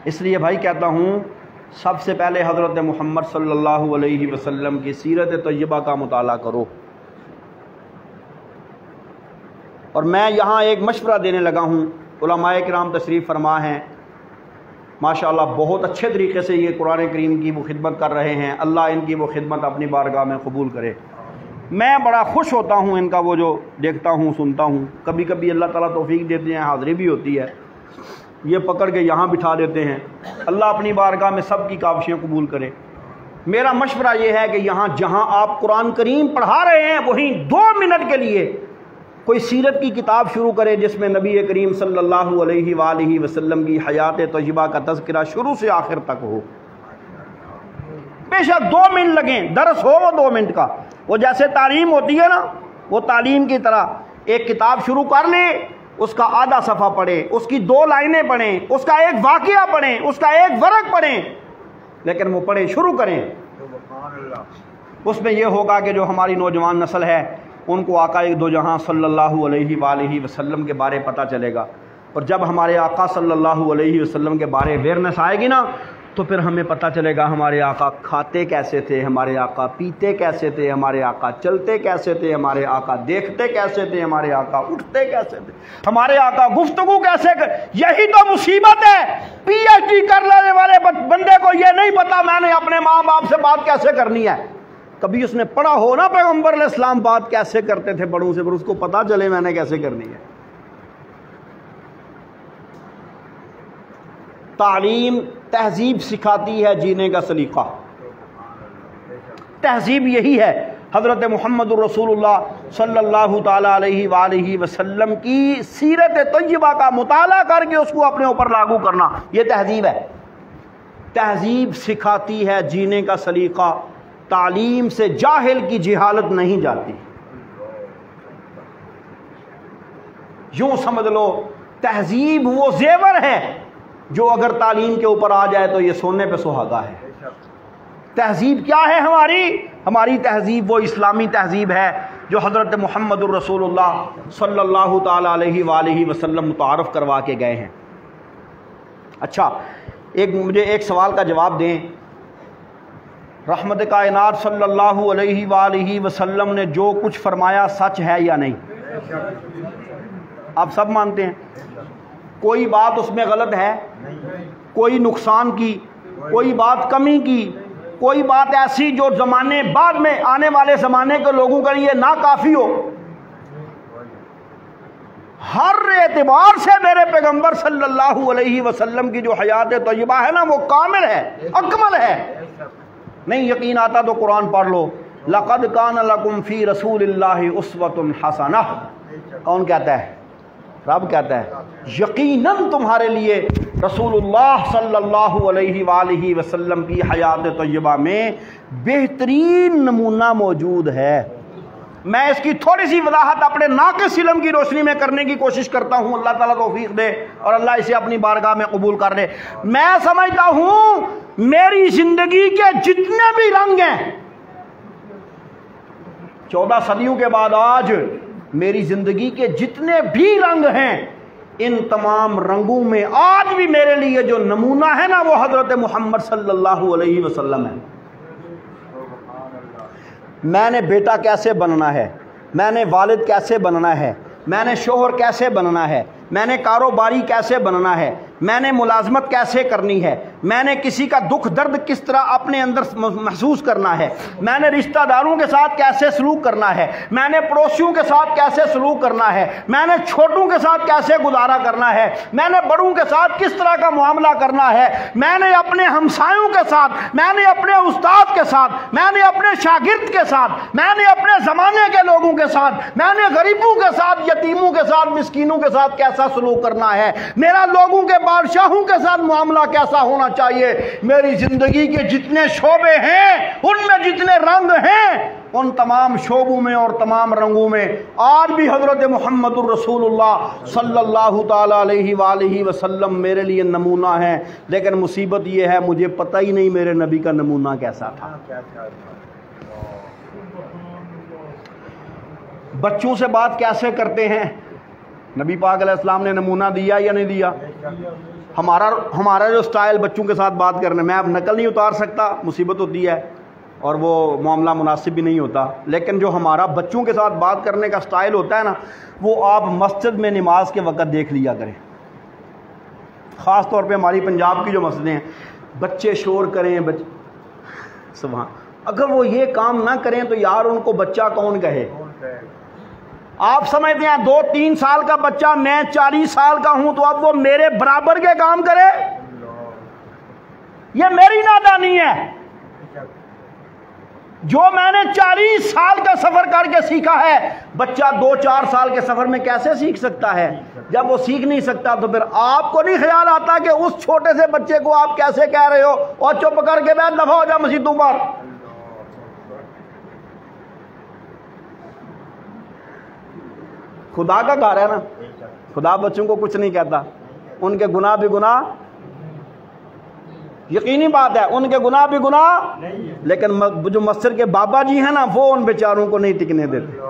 اس لیے بھائی کہتا ہوں، سب سے پہلے حضرت محمد صلی اللہ علیہ وسلم کی سیرت طیبہ کا مطالعہ کرو۔ اور میں یہاں ایک مشورہ دینے لگا ہوں، علماء کرام تشریف فرما ہیں، ماشاءاللہ بہت اچھے طریقے سے یہ قرآن کریم کی وہ خدمت کر رہے ہیں، اللہ ان کی وہ خدمت اپنی بارگاہ میں قبول کرے۔ میں بڑا خوش ہوتا ہوں ان کا وہ جو دیکھتا ہوں، سنتا ہوں، کبھی کبھی اللہ تعالیٰ توفیق دیتے ہیں، حاضری بھی ہوتی ہے، یہ پکڑ کے یہاں بٹھا دیتے ہیں، اللہ اپنی بارگاہ میں سب کی کاوشیں قبول کرے۔ میرا مشورہ یہ ہے کہ یہاں جہاں آپ قرآن کریم پڑھا رہے ہیں وہیں 2 منٹ کے لیے کوئی سیرت کی کتاب شروع کرے جس میں نبی کریم صلی اللہ علیہ وآلہ وسلم کی حیات طیبہ کا تذکرہ شروع سے آخر تک ہو، بے شک 2 منٹ لگیں، درس ہو وہ 2 منٹ کا، وہ جیسے تعلیم ہوتی ہے نا، وہ تعلیم کی طرح ایک کتاب شروع کر لے، اس کا آدھا صفحہ پڑھیں، اس کی 2 لائنیں پڑھیں، اس کا ایک واقعہ پڑھیں، اس کا ایک ورق پڑھیں، لیکن وہ پڑھیں، شروع کریں۔ اس میں یہ ہوگا کہ جو ہماری نوجوان نسل ہے ان کو آقا دو جہاں صلی اللہ علیہ وآلہ وسلم کے بارے پتہ چلے گا، اور جب ہمارے آقا صلی اللہ علیہ وسلم کے بارے اویئرنیس آئے گی نا، تو پھر ہمیں پتہ چلے گا ہمارے آقا کھاتے کیسے تھے، ہمارے آقا پیتے کیسے تھے، ہمارے آقا چلتے کیسے تھے، ہمارے آقا دیکھتے کیسے تھے، ہمارے آقا اٹھتے کیسے تھے، ہمارے آقا گفتگو کیسے یہی تو مصیبت ہے، پی ایچ ڈی کر لینے والے بندے کو یہ نہیں پتا میں نے اپنے ماں باپ سے بات کیسے کرنی ہے، کبھی اس نے پڑھا ہو نا پیغمبر علیہ السلام بات کیسے کرتے تھے بڑوں سے، پھر اس کو پتا چلے میں نے کیسے کرنی ہے۔ تعلیم تہذیب سکھاتی ہے جینے کا سلیقہ، تہذیب یہی ہے۔ حضرت محمد الرسول اللہ صلی اللہ تعالیٰ علیہ وآلہ وسلم کی سیرت طیبہ کا مطالعہ کر کے اس کو اپنے اوپر لاگو کرنا، یہ تہذیب ہے۔ تہذیب سکھاتی ہے جینے کا سلیقہ، تعلیم سے جاہل کی جہالت نہیں جاتی۔ یوں سمجھ لو تہذیب وہ زیور ہے جو اگر تعلیم کے اوپر آ جائے تو یہ سونے پہ سہاگا ہے۔ تہذیب کیا ہے ہماری تہذیب وہ اسلامی تہذیب ہے جو حضرت محمد الرسول اللہ صلی اللہ تعالی علیہ وآلہ وسلم متعارف کروا کے گئے ہیں۔ اچھا مجھے ایک سوال کا جواب دیں، رحمت کائنات صلی اللہ علیہ وآلہ وسلم نے جو کچھ فرمایا سچ ہے یا نہیں؟ آپ سب مانتے ہیں؟ کوئی بات اس میں غلط ہے؟ کوئی نقصان کی، کوئی بات کمی کی، کوئی بات ایسی جو زمانے بعد میں آنے والے زمانے کے لوگوں کے لیے ناکافی ہو؟ ہر اعتبار سے میرے پیغمبر صلی اللہ علیہ وسلم کی جو حیات طیبہ ہے نا وہ کامل ہے، اکمل ہے۔ نہیں یقین آتا تو قرآن پڑھ لو، لَقَدْ كَانَ لَكُمْ فِي رَسُولِ اللَّهِ أُسْوَةٌ حَسَنَةٌ۔ کون کہتا ہے؟ رب کہتا ہے یقیناً تمہارے لیے رسول اللہ صلی اللہ علیہ وآلہ وسلم کی حیات طیبہ میں بہترین نمونہ موجود ہے۔ میں اس کی تھوڑی سی وضاحت اپنے ناقص علم کی روشنی میں کرنے کی کوشش کرتا ہوں، اللہ تعالیٰ توفیق دے اور اللہ اسے اپنی بارگاہ میں قبول کر لے۔ میں سمجھتا ہوں میری زندگی کے جتنے بھی رنگ ہیں 14 صدیوں کے بعد آج میری زندگی کے جتنے بھی رنگ ہیں، ان تمام رنگوں میں آج بھی میرے لیے جو نمونہ ہے نا وہ حضرت محمد صلی اللہ علیہ وسلم ہے۔ میں نے بیٹا کیسے بننا ہے، میں نے والد کیسے بننا ہے، میں نے شوہر کیسے بننا ہے، میں نے کاروباری کیسے بننا ہے، میں نے ملازمت کیسے کرنی ہے، میں نے کسی کا دکھ درد کس طرح اپنے اندر محسوس کرنا ہے، میں نے رشتہ داروں کے ساتھ کیسے سلوک کرنا ہے، میں نے پڑوسیوں کے ساتھ کیسے سلوک کرنا ہے، میں نے چھوٹوں کے ساتھ کیسے گزارا کرنا ہے، میں نے بڑوں کے ساتھ کس طرح کا معاملہ کرنا ہے، میں نے اپنے ہمسایوں کے ساتھ، میں نے اپنے استاد کے ساتھ، میں نے اپنے شاگرد کے ساتھ، میں نے اپنے زمانے کے لوگوں کے ساتھ، میں نے غریبوں کے ساتھ، یتیموں کے ساتھ، مسکینوں کے ساتھ کیسا سلوک کرنا ہے، میرا لوگوں کے بادشاہوں کے ساتھ معاملہ کیسا ہونا چاہیے۔ میری زندگی کے جتنے شعبے ہیں، ان میں جتنے رنگ ہیں، ان تمام شعبوں میں اور تمام رنگوں میں آج بھی حضرت محمد الرسول اللہ صلی اللہ تعالی علیہ وآلہ وسلم میرے لیے نمونہ ہے۔ لیکن مصیبت یہ ہے مجھے پتہ ہی نہیں میرے نبی کا نمونہ کیسا تھا۔ بچوں سے بات کیسے کرتے ہیں، نبی پاک علیہ السلام نے نمونہ دیا یا نہیں دیا؟ ہمارا جو سٹائل بچوں کے ساتھ بات کرنے میں اب نقل نہیں اتار سکتا، مصیبت ہوتی ہے اور وہ معاملہ مناسب بھی نہیں ہوتا، لیکن جو ہمارا بچوں کے ساتھ بات کرنے کا سٹائل ہوتا ہے نا وہ آپ مسجد میں نماز کے وقت دیکھ لیا کریں۔ خاص طور پہ ہماری پنجاب کی جو مسجدیں ہیں، بچے شور کریں، سبحان، اگر وہ یہ کام نہ کریں تو یار ان کو بچہ کون کہے؟ آپ سمجھتے ہیں 2-3 سال کا بچہ، میں 40 سال کا ہوں تو اب وہ میرے برابر کے کام کرے؟ یہ میری نادانی ہے۔ جو میں نے 40 سال کا سفر کر کے سیکھا ہے، بچہ 2-4 سال کے سفر میں کیسے سیکھ سکتا ہے؟ جب وہ سیکھ نہیں سکتا تو پھر آپ کو نہیں خیال آتا کہ اس چھوٹے سے بچے کو آپ کیسے کہہ رہے ہو اور چپ کر کے بیٹھ دفعہ ہو جا مسجدوں پر۔ خدا کا گھر ہے نا، خدا بچوں کو کچھ نہیں کہتا، ان کے گناہ بھی گناہ، یقینی بات ہے ان کے گناہ بھی گناہ، لیکن جو مسجد کے بابا جی ہیں نا وہ ان بیچاروں کو نہیں ٹکنے دیتے۔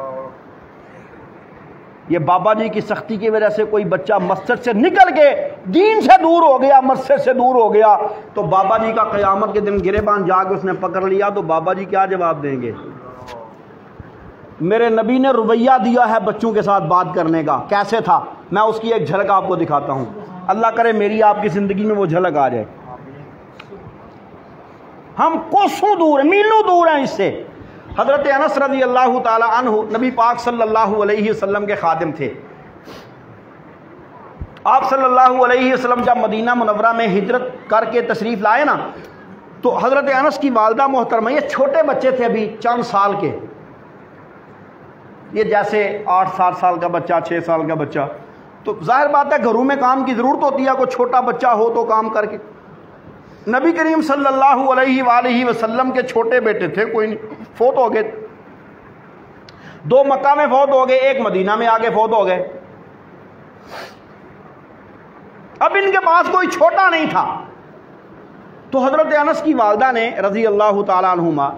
یہ بابا جی کی سختی کی وجہ سے کوئی بچہ مسجد سے نکل کے دین سے دور ہو گیا، مسجد سے دور ہو گیا تو بابا جی کا قیامت کے دن گریبان جا کے اس نے پکڑ لیا تو بابا جی کیا جواب دیں گے؟ میرے نبی نے رویہ دیا ہے بچوں کے ساتھ بات کرنے کا، کیسے تھا؟ میں اس کی ایک جھلک آپ کو دکھاتا ہوں، اللہ کرے میری آپ کی زندگی میں وہ جھلک آ جائے۔ ہم کوسوں دور ہیں، میلوں دور ہیں اس سے۔ حضرت انس رضی اللہ تعالی عنہ نبی پاک صلی اللہ علیہ وسلم کے خادم تھے. آپ صلی اللہ علیہ وسلم جب مدینہ منورہ میں ہجرت کر کے تشریف لائے نا تو حضرت انس کی والدہ محترمہ، یہ چھوٹے بچے تھے ابھی چند سال کے، یہ جیسے 8-7 سال کا بچہ، 6 سال کا بچہ، تو ظاہر بات ہے گھروں میں کام کی ضرورت ہوتی ہے، کوئی چھوٹا بچہ ہو تو کام کر کے. نبی کریم صلی اللہ علیہ وآلہ وسلم کے چھوٹے بیٹے تھے، کوئی نہیں، فوت ہو گئے. 2 مکہ میں فوت ہو گئے، 1 مدینہ میں آگے فوت ہو گئے. اب ان کے پاس کوئی چھوٹا نہیں تھا، تو حضرت انس کی والدہ نے رضی اللہ تعالیٰ عنہما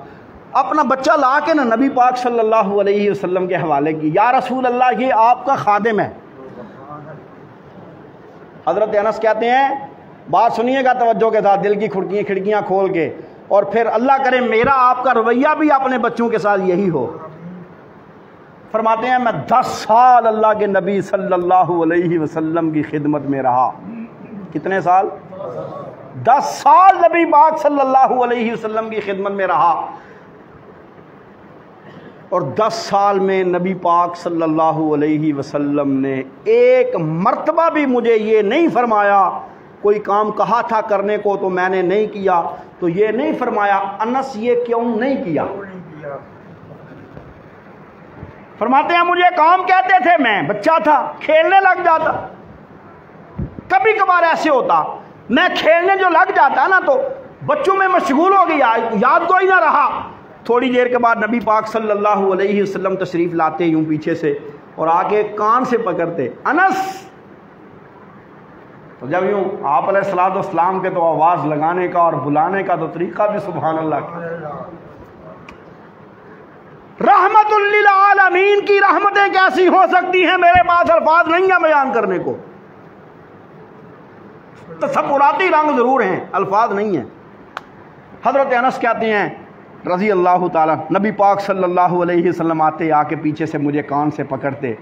اپنا بچہ لا کے نا نبی پاک صلی اللہ علیہ وسلم کے حوالے کی. یا رسول اللہ، یہ آپ کا خادم ہے. حضرت انس کہتے ہیں، بات سنیے گا توجہ کے ساتھ، دل کی کھڑکیاں کھول کے، اور پھر اللہ کرے میرا آپ کا رویہ بھی اپنے بچوں کے ساتھ یہی ہو. فرماتے ہیں میں 10 سال اللہ کے نبی صلی اللہ علیہ وسلم کی خدمت میں رہا. کتنے سال؟ 10 سال نبی پاک صلی اللہ علیہ وسلم کی خدمت میں رہا، اور 10 سال میں نبی پاک صلی اللہ علیہ وسلم نے ایک مرتبہ بھی مجھے یہ نہیں فرمایا، کوئی کام کہا تھا کرنے کو تو میں نے نہیں کیا تو یہ نہیں فرمایا انس یہ کیوں نہیں کیا. فرماتے ہیں مجھے کام کہتے تھے، میں بچہ تھا، کھیلنے لگ جاتا. کبھی کبھار ایسے ہوتا میں کھیلنے جو لگ جاتا نا تو بچوں میں مشغول ہو گیا، یاد کوئی نہ رہا. تھوڑی دیر کے بعد نبی پاک صلی اللہ علیہ وسلم تشریف لاتے یوں پیچھے سے اور آگے کان سے پکڑتے، انس. تو جب یوں آپ علیہ الصلوۃ والسلام کے تو آواز لگانے کا اور بلانے کا تو طریقہ بھی سبحان اللہ. رحمت للعالمین کی رحمتیں کیسی ہو سکتی ہیں، میرے پاس الفاظ نہیں ہیں بیان کرنے کو. تصوراتی رنگ ضرور ہیں، الفاظ نہیں ہیں. حضرت انس کہتے ہیں رضی اللہ تعالیٰ، نبی پاک صلی اللہ علیہ وسلم آتے، آ کے پیچھے سے مجھے کان سے پکڑتے،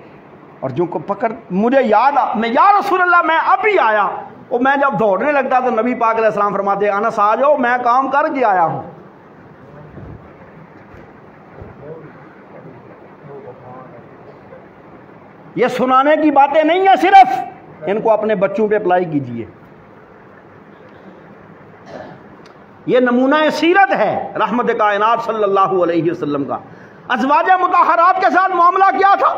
اور جو کو پکڑ مجھے یاد میں یا رسول اللہ میں اب ہی آیا. اور میں جب دوڑنے لگتا تو نبی پاک علیہ السلام فرماتے انس آ جاؤ، میں کام کر کے آیا ہوں. یہ سنانے کی باتیں نہیں ہیں، صرف ان کو اپنے بچوں پہ اپلائی کیجئے. یہ نمونہ سیرت ہے رحمت کائنات صلی اللہ علیہ وسلم کا. ازواج مطہرات کے ساتھ معاملہ کیا تھا؟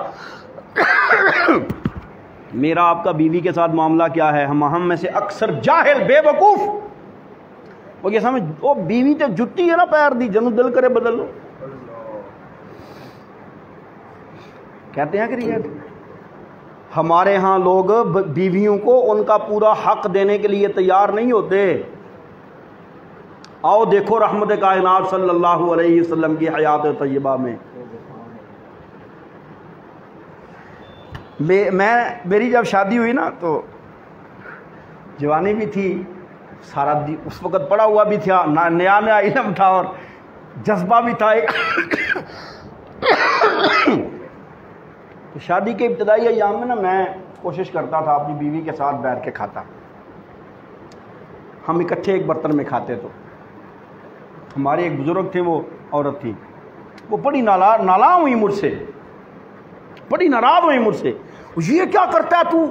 میرا آپ کا بیوی کے ساتھ معاملہ کیا ہے؟ ہم میں سے اکثر جاہل بے وقوف وہ یہ سمجھ، وہ بیوی تے جتی ہے نا پیر دی، جنو دل کرے بدل لو. کہتے ہیں کہ یہ ہمارے ہاں لوگ بیویوں کو ان کا پورا حق دینے کے لیے تیار نہیں ہوتے. آؤ دیکھو رحمت کائنات صلی اللہ علیہ وسلم کی حیات طیبہ میں. میری جب شادی ہوئی نا تو جوانی بھی تھی، سارا اس وقت پڑا ہوا بھی تھا، نیا علم تھا اور جذبہ بھی تھا ایک. تو شادی کے ابتدائی ایام میں نا میں کوشش کرتا تھا اپنی بیوی کے ساتھ بیٹھ کے کھاتا. ہم اکٹھے ایک برتن میں کھاتے. تو ہمارے ایک بزرگ تھے، وہ عورت تھی، وہ بڑی نالاں ہوئی مجھ سے، بڑی ناراض ہوئی مجھ سے. یہ کیا کرتا ہے تو؟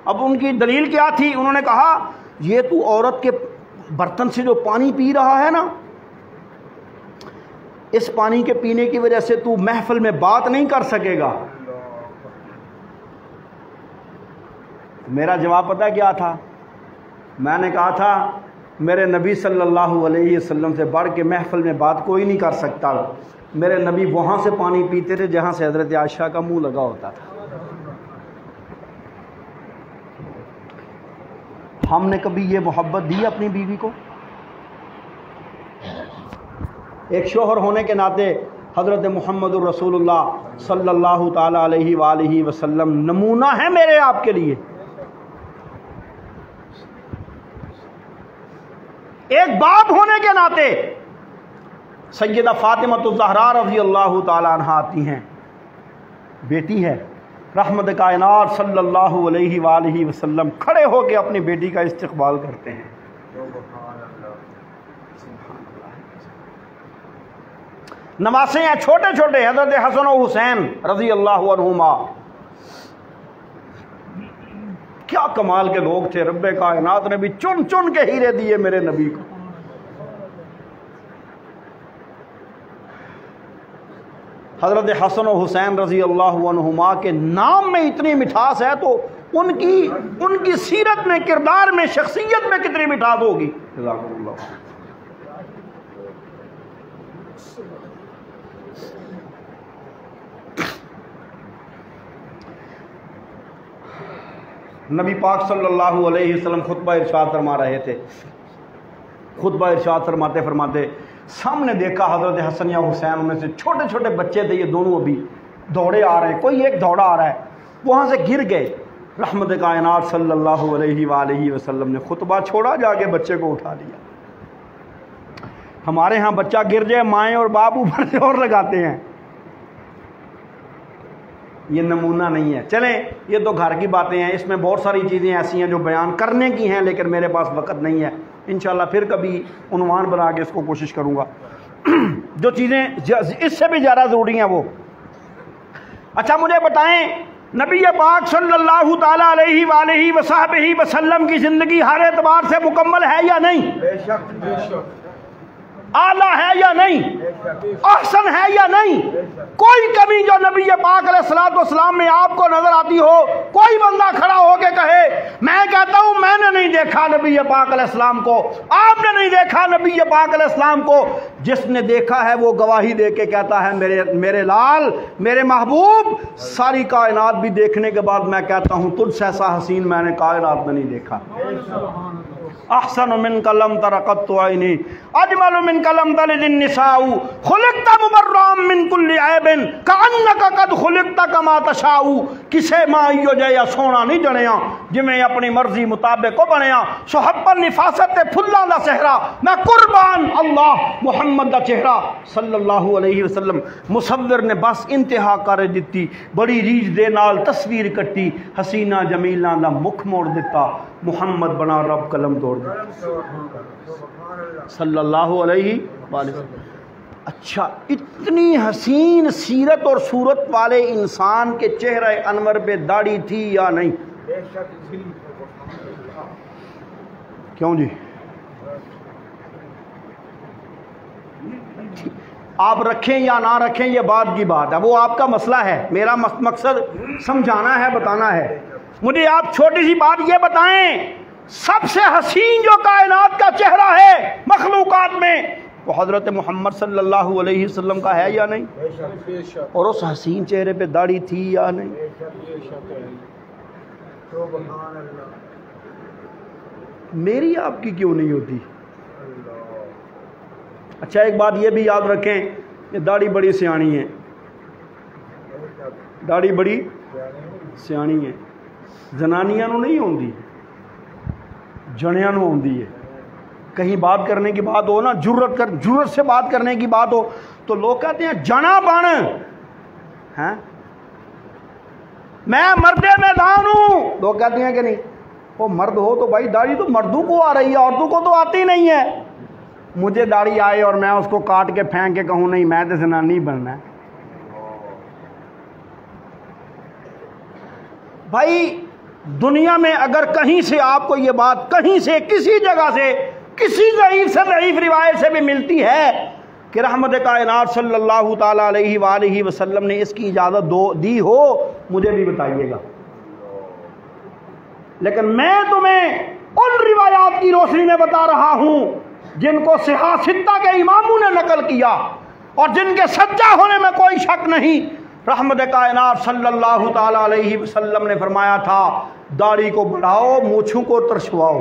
اب ان کی دلیل کیا تھی؟ انہوں نے کہا یہ تو عورت کے برتن سے جو پانی پی رہا ہے نا، اس پانی کے پینے کی وجہ سے تو محفل میں بات نہیں کر سکے گا. میرا جواب پتہ کیا تھا؟ میں نے کہا تھا میرے نبی صلی اللہ علیہ وسلم سے بڑھ کے محفل میں بات کوئی نہیں کر سکتا. میرے نبی وہاں سے پانی پیتے تھے جہاں سے حضرت عائشہ کا منہ لگا ہوتا تھا. ہم نے کبھی یہ محبت دی اپنی بیوی کو؟ ایک شوہر ہونے کے ناطے حضرت محمد الرسول اللہ صلی اللہ تعالی علیہ وآلہ وسلم نمونہ ہے میرے آپ کے لیے. ایک باپ ہونے کے ناطے سیدہ فاطمہ الزہرا رضی اللہ تعالی عنہ آتی ہیں، بیٹی ہے، رحمت کائنات صلی اللہ علیہ وآلہ وسلم کھڑے ہو کے اپنی بیٹی کا استقبال کرتے ہیں. نواسے ہیں چھوٹے چھوٹے، حضرت حسن و حسین رضی اللہ عنہما، کیا کمال کے لوگ تھے، رب کائنات نے بھی چن چن کے ہیرے دیے میرے نبی کو۔ حضرت حسن و حسین رضی اللہ عنہما کے نام میں اتنی مٹھاس ہے تو ان کی سیرت میں، کردار میں، شخصیت میں کتنی مٹھاس ہوگی۔ جزاک اللہ۔ نبی پاک صلی اللہ علیہ وسلم خطبہ ارشاد فرما رہے تھے، خطبہ ارشاد فرماتے فرماتے سامنے دیکھا حضرت حسن یا حسین میں سے چھوٹے چھوٹے بچے تھے، یہ دونوں ابھی دوڑے آ رہے ہیں، کوئی ایک دوڑا آ رہا ہے، وہاں سے گر گئے۔ رحمت کائنات صلی اللہ علیہ وآلہ وسلم نے خطبہ چھوڑا، جا کے بچے کو اٹھا لیا۔ ہمارے ہاں بچہ گر جائے مائیں اور باپ اوپر سے اور لگاتے ہیں، یہ نمونہ نہیں ہے۔ چلیں یہ تو گھر کی باتیں ہیں، اس میں بہت ساری چیزیں ایسی ہیں جو بیان کرنے کی ہیں لیکن میرے پاس وقت نہیں ہے، انشاءاللہ پھر کبھی عنوان بنا کے اس کو کوشش کروں گا۔ جو چیزیں اس سے بھی زیادہ ضروری ہیں وہ، اچھا مجھے بتائیں نبی پاک صلی اللہ تعالیٰ علیہ وآلہ وصحبہ وسلم کی زندگی ہر اعتبار سے مکمل ہے یا نہیں؟ بے شک بے شک، اعلیٰ ہے یا نہیں؟ احسن ہے یا نہیں؟ کوئی کمی جو نبی پاک علیہ السلام میں آپ کو نظر آتی ہو، کوئی بندہ کھڑا ہو کے کہے میں کہتا ہوں میں نے نہیں دیکھا نبی پاک علیہ السلام کو، آپ نے نہیں دیکھا نبی پاک علیہ السلام کو، جس نے دیکھا ہے وہ گواہی دے کے کہتا ہے میرے لال، میرے محبوب، ساری کائنات بھی دیکھنے کے بعد میں کہتا ہوں تجھ سے ایسا حسین میں نے کائنات میں نہیں دیکھا۔ احسن منک لم تر قط عینی اجمل منک لم تلد النساء خلقت مبرئا من کل عیب کانک قد خلقت کما تشاء، کسے مائیو جیا سونا نہیں جنیا جویں اپنی مرضی مطابق کو بنیا، صحب پر نفاست پھلاں دا صحرا میں قربان اللہ محمد دا چہرہ صلی اللہ علیہ وسلم۔ مصور نے بس انتہا کر دتی، بڑی ریج دے نال تصویر کٹی، حسینہ جمیلاں دا مکھ موڑ دتا، محمد بنا رب قلم توڑ دیا صلی اللہ علیہ وآلہ وسلم۔ اچھا اتنی حسین سیرت اور صورت والے انسان کے چہرہ انور پہ داڑھی تھی یا نہیں؟ بے شک، کیوں جی؟ آپ رکھیں یا نہ رکھیں یہ بات کی بات ہے، وہ آپ کا مسئلہ ہے، میرا مقصد سمجھانا ہے، بتانا ہے۔ مجھے آپ چھوٹی سی بات یہ بتائیں، سب سے حسین جو کائنات کا چہرہ ہے مخلوقات میں وہ حضرت محمد صلی اللہ علیہ وسلم کا ہے یا نہیں؟ بے شک، اور اس حسین چہرے پہ داڑھی تھی یا نہیں؟ بے شک، سبحان اللہ، میری آپ کی کیوں نہیں ہوتی؟ اللہ، اچھا ایک بات یہ بھی یاد رکھیں، یہ داڑھی بڑی سیانی ہے، داڑھی بڑی سیانی ہے، زنانیاں نو نہیں ہوندی، جنیاں نو ہوندی ہے۔ کہیں بات کرنے کی بات ہو نا، جرت سے بات کرنے کی بات ہو تو لوگ کہتے ہیں جنا بن، ہیں میں مرد میدان ہوں، لوگ کہتے ہیں کہ نہیں وہ مرد ہو تو بھائی داڑھی تو مردوں کو آ رہی ہے، عورتوں کو تو آتی نہیں ہے۔ مجھے داڑھی آئے اور میں اس کو کاٹ کے پھینک کے کہوں نہیں میں تو زنانی بننا ہے، بھائی دنیا میں اگر کہیں سے آپ کو یہ بات کہیں سے کسی جگہ سے کسی ضعیف سے ضعیف روایت سے بھی ملتی ہے کہ رحمت کائنات صلی اللہ تعالیٰ علیہ وآلہ وسلم نے اس کی اجازت دی ہو، مجھے بھی بتائیے گا۔ لیکن میں تمہیں ان روایات کی روشنی میں بتا رہا ہوں جن کو صحاح ستہ کے اماموں نے نقل کیا اور جن کے سچا ہونے میں کوئی شک نہیں۔ رحمت کائنات صلی اللہ تعالیٰ علیہ وسلم نے فرمایا تھا داڑھی کو بڑھاؤ، مونچھوں کو ترشواؤ،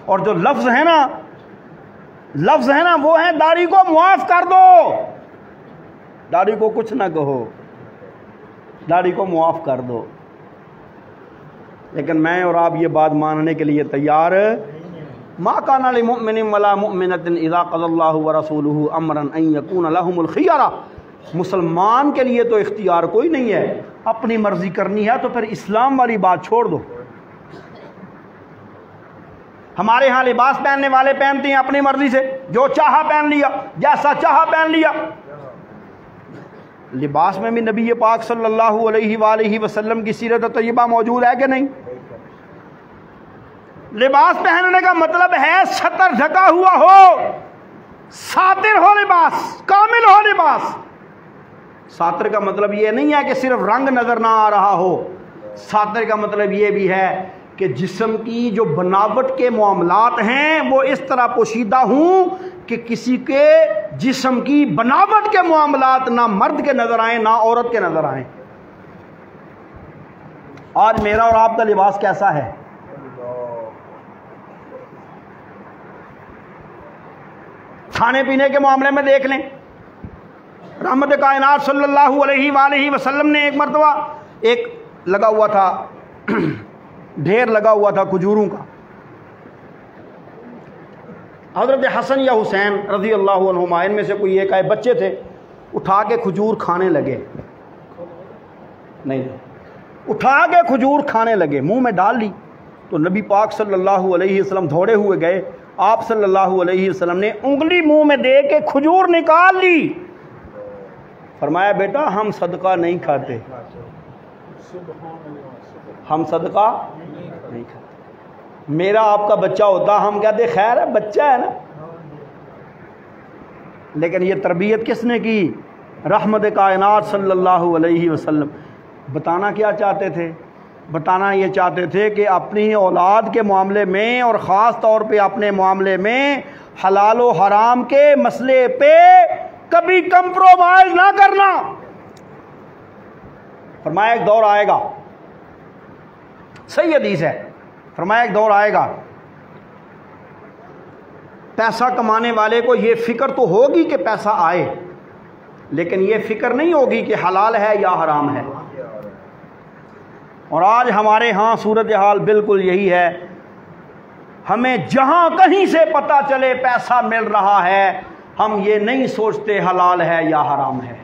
اور جو لفظ ہے نا وہ ہے داڑھی کو معاف کر دو، داڑھی کو کچھ نہ کہو، داڑھی کو معاف کر دو۔ لیکن میں اور آپ یہ بات ماننے کے لیے تیار ما کان لمؤمن ولا مؤمنۃ اذا قضى الله ورسوله امرا ان يكون لهم الخيرہ، مسلمان کے لیے تو اختیار کوئی نہیں ہے، اپنی مرضی کرنی ہے تو پھر اسلام والی بات چھوڑ دو۔ ہمارے ہاں لباس پہننے والے پہنتے ہیں اپنی مرضی سے، جو چاہا پہن لیا، جیسا چاہا پہن لیا۔ لباس میں بھی نبی پاک صلی اللہ علیہ وآلہ وسلم کی سیرت طیبہ موجود ہے کہ نہیں؟ لباس پہننے کا مطلب ہے ستر ڈھکا ہوا ہو، ساتر ہو لباس، کامل ہو لباس۔ ساتر کا مطلب یہ نہیں ہے کہ صرف رنگ نظر نہ آ رہا ہو، ساتر کا مطلب یہ بھی ہے کہ جسم کی جو بناوٹ کے معاملات ہیں وہ اس طرح پوشیدہ ہوں کہ کسی کے جسم کی بناوٹ کے معاملات نہ مرد کے نظر آئیں نہ عورت کے نظر آئیں۔ آج میرا اور آپ کا لباس کیسا ہے؟ کھانے پینے کے معاملے میں دیکھ لیں، رحمت کائنات صلی اللہ علیہ وآلہ وسلم نے ایک مرتبہ ایک لگا ہوا تھا، ڈھیر لگا ہوا تھا کھجوروں کا۔ حضرت حسن یا حسین رضی اللہ عنہما، ان میں سے کوئی ایک آئے، بچے تھے، اٹھا کے کھجور کھانے لگے، نہیں اٹھا کے کھجور کھانے لگے، منہ میں ڈال لی تو نبی پاک صلی اللہ علیہ وسلم دوڑے ہوئے گئے، آپ صلی اللہ علیہ وسلم نے انگلی منہ میں دے کے کھجور نکال لی، فرمایا بیٹا ہم صدقہ نہیں کھاتے، ہم صدقہ نہیں کھاتے۔ میرا آپ کا بچہ ہوتا ہم کہتے خیر ہے بچہ ہے نا، لیکن یہ تربیت کس نے کی؟ رحمت کائنات صلی اللہ علیہ وسلم۔ بتانا کیا چاہتے تھے؟ بتانا یہ چاہتے تھے کہ اپنی اولاد کے معاملے میں اور خاص طور پہ اپنے معاملے میں حلال و حرام کے مسئلے پہ کبھی کمپرومائز نہ کرنا۔ فرمایا ایک دور آئے گا، صحیح حدیث ہے، فرمایا ایک دور آئے گا پیسہ کمانے والے کو یہ فکر تو ہوگی کہ پیسہ آئے، لیکن یہ فکر نہیں ہوگی کہ حلال ہے یا حرام ہے۔ اور آج ہمارے ہاں صورتحال بالکل یہی ہے، ہمیں جہاں کہیں سے پتہ چلے پیسہ مل رہا ہے، ہم یہ نہیں سوچتے حلال ہے یا حرام ہے۔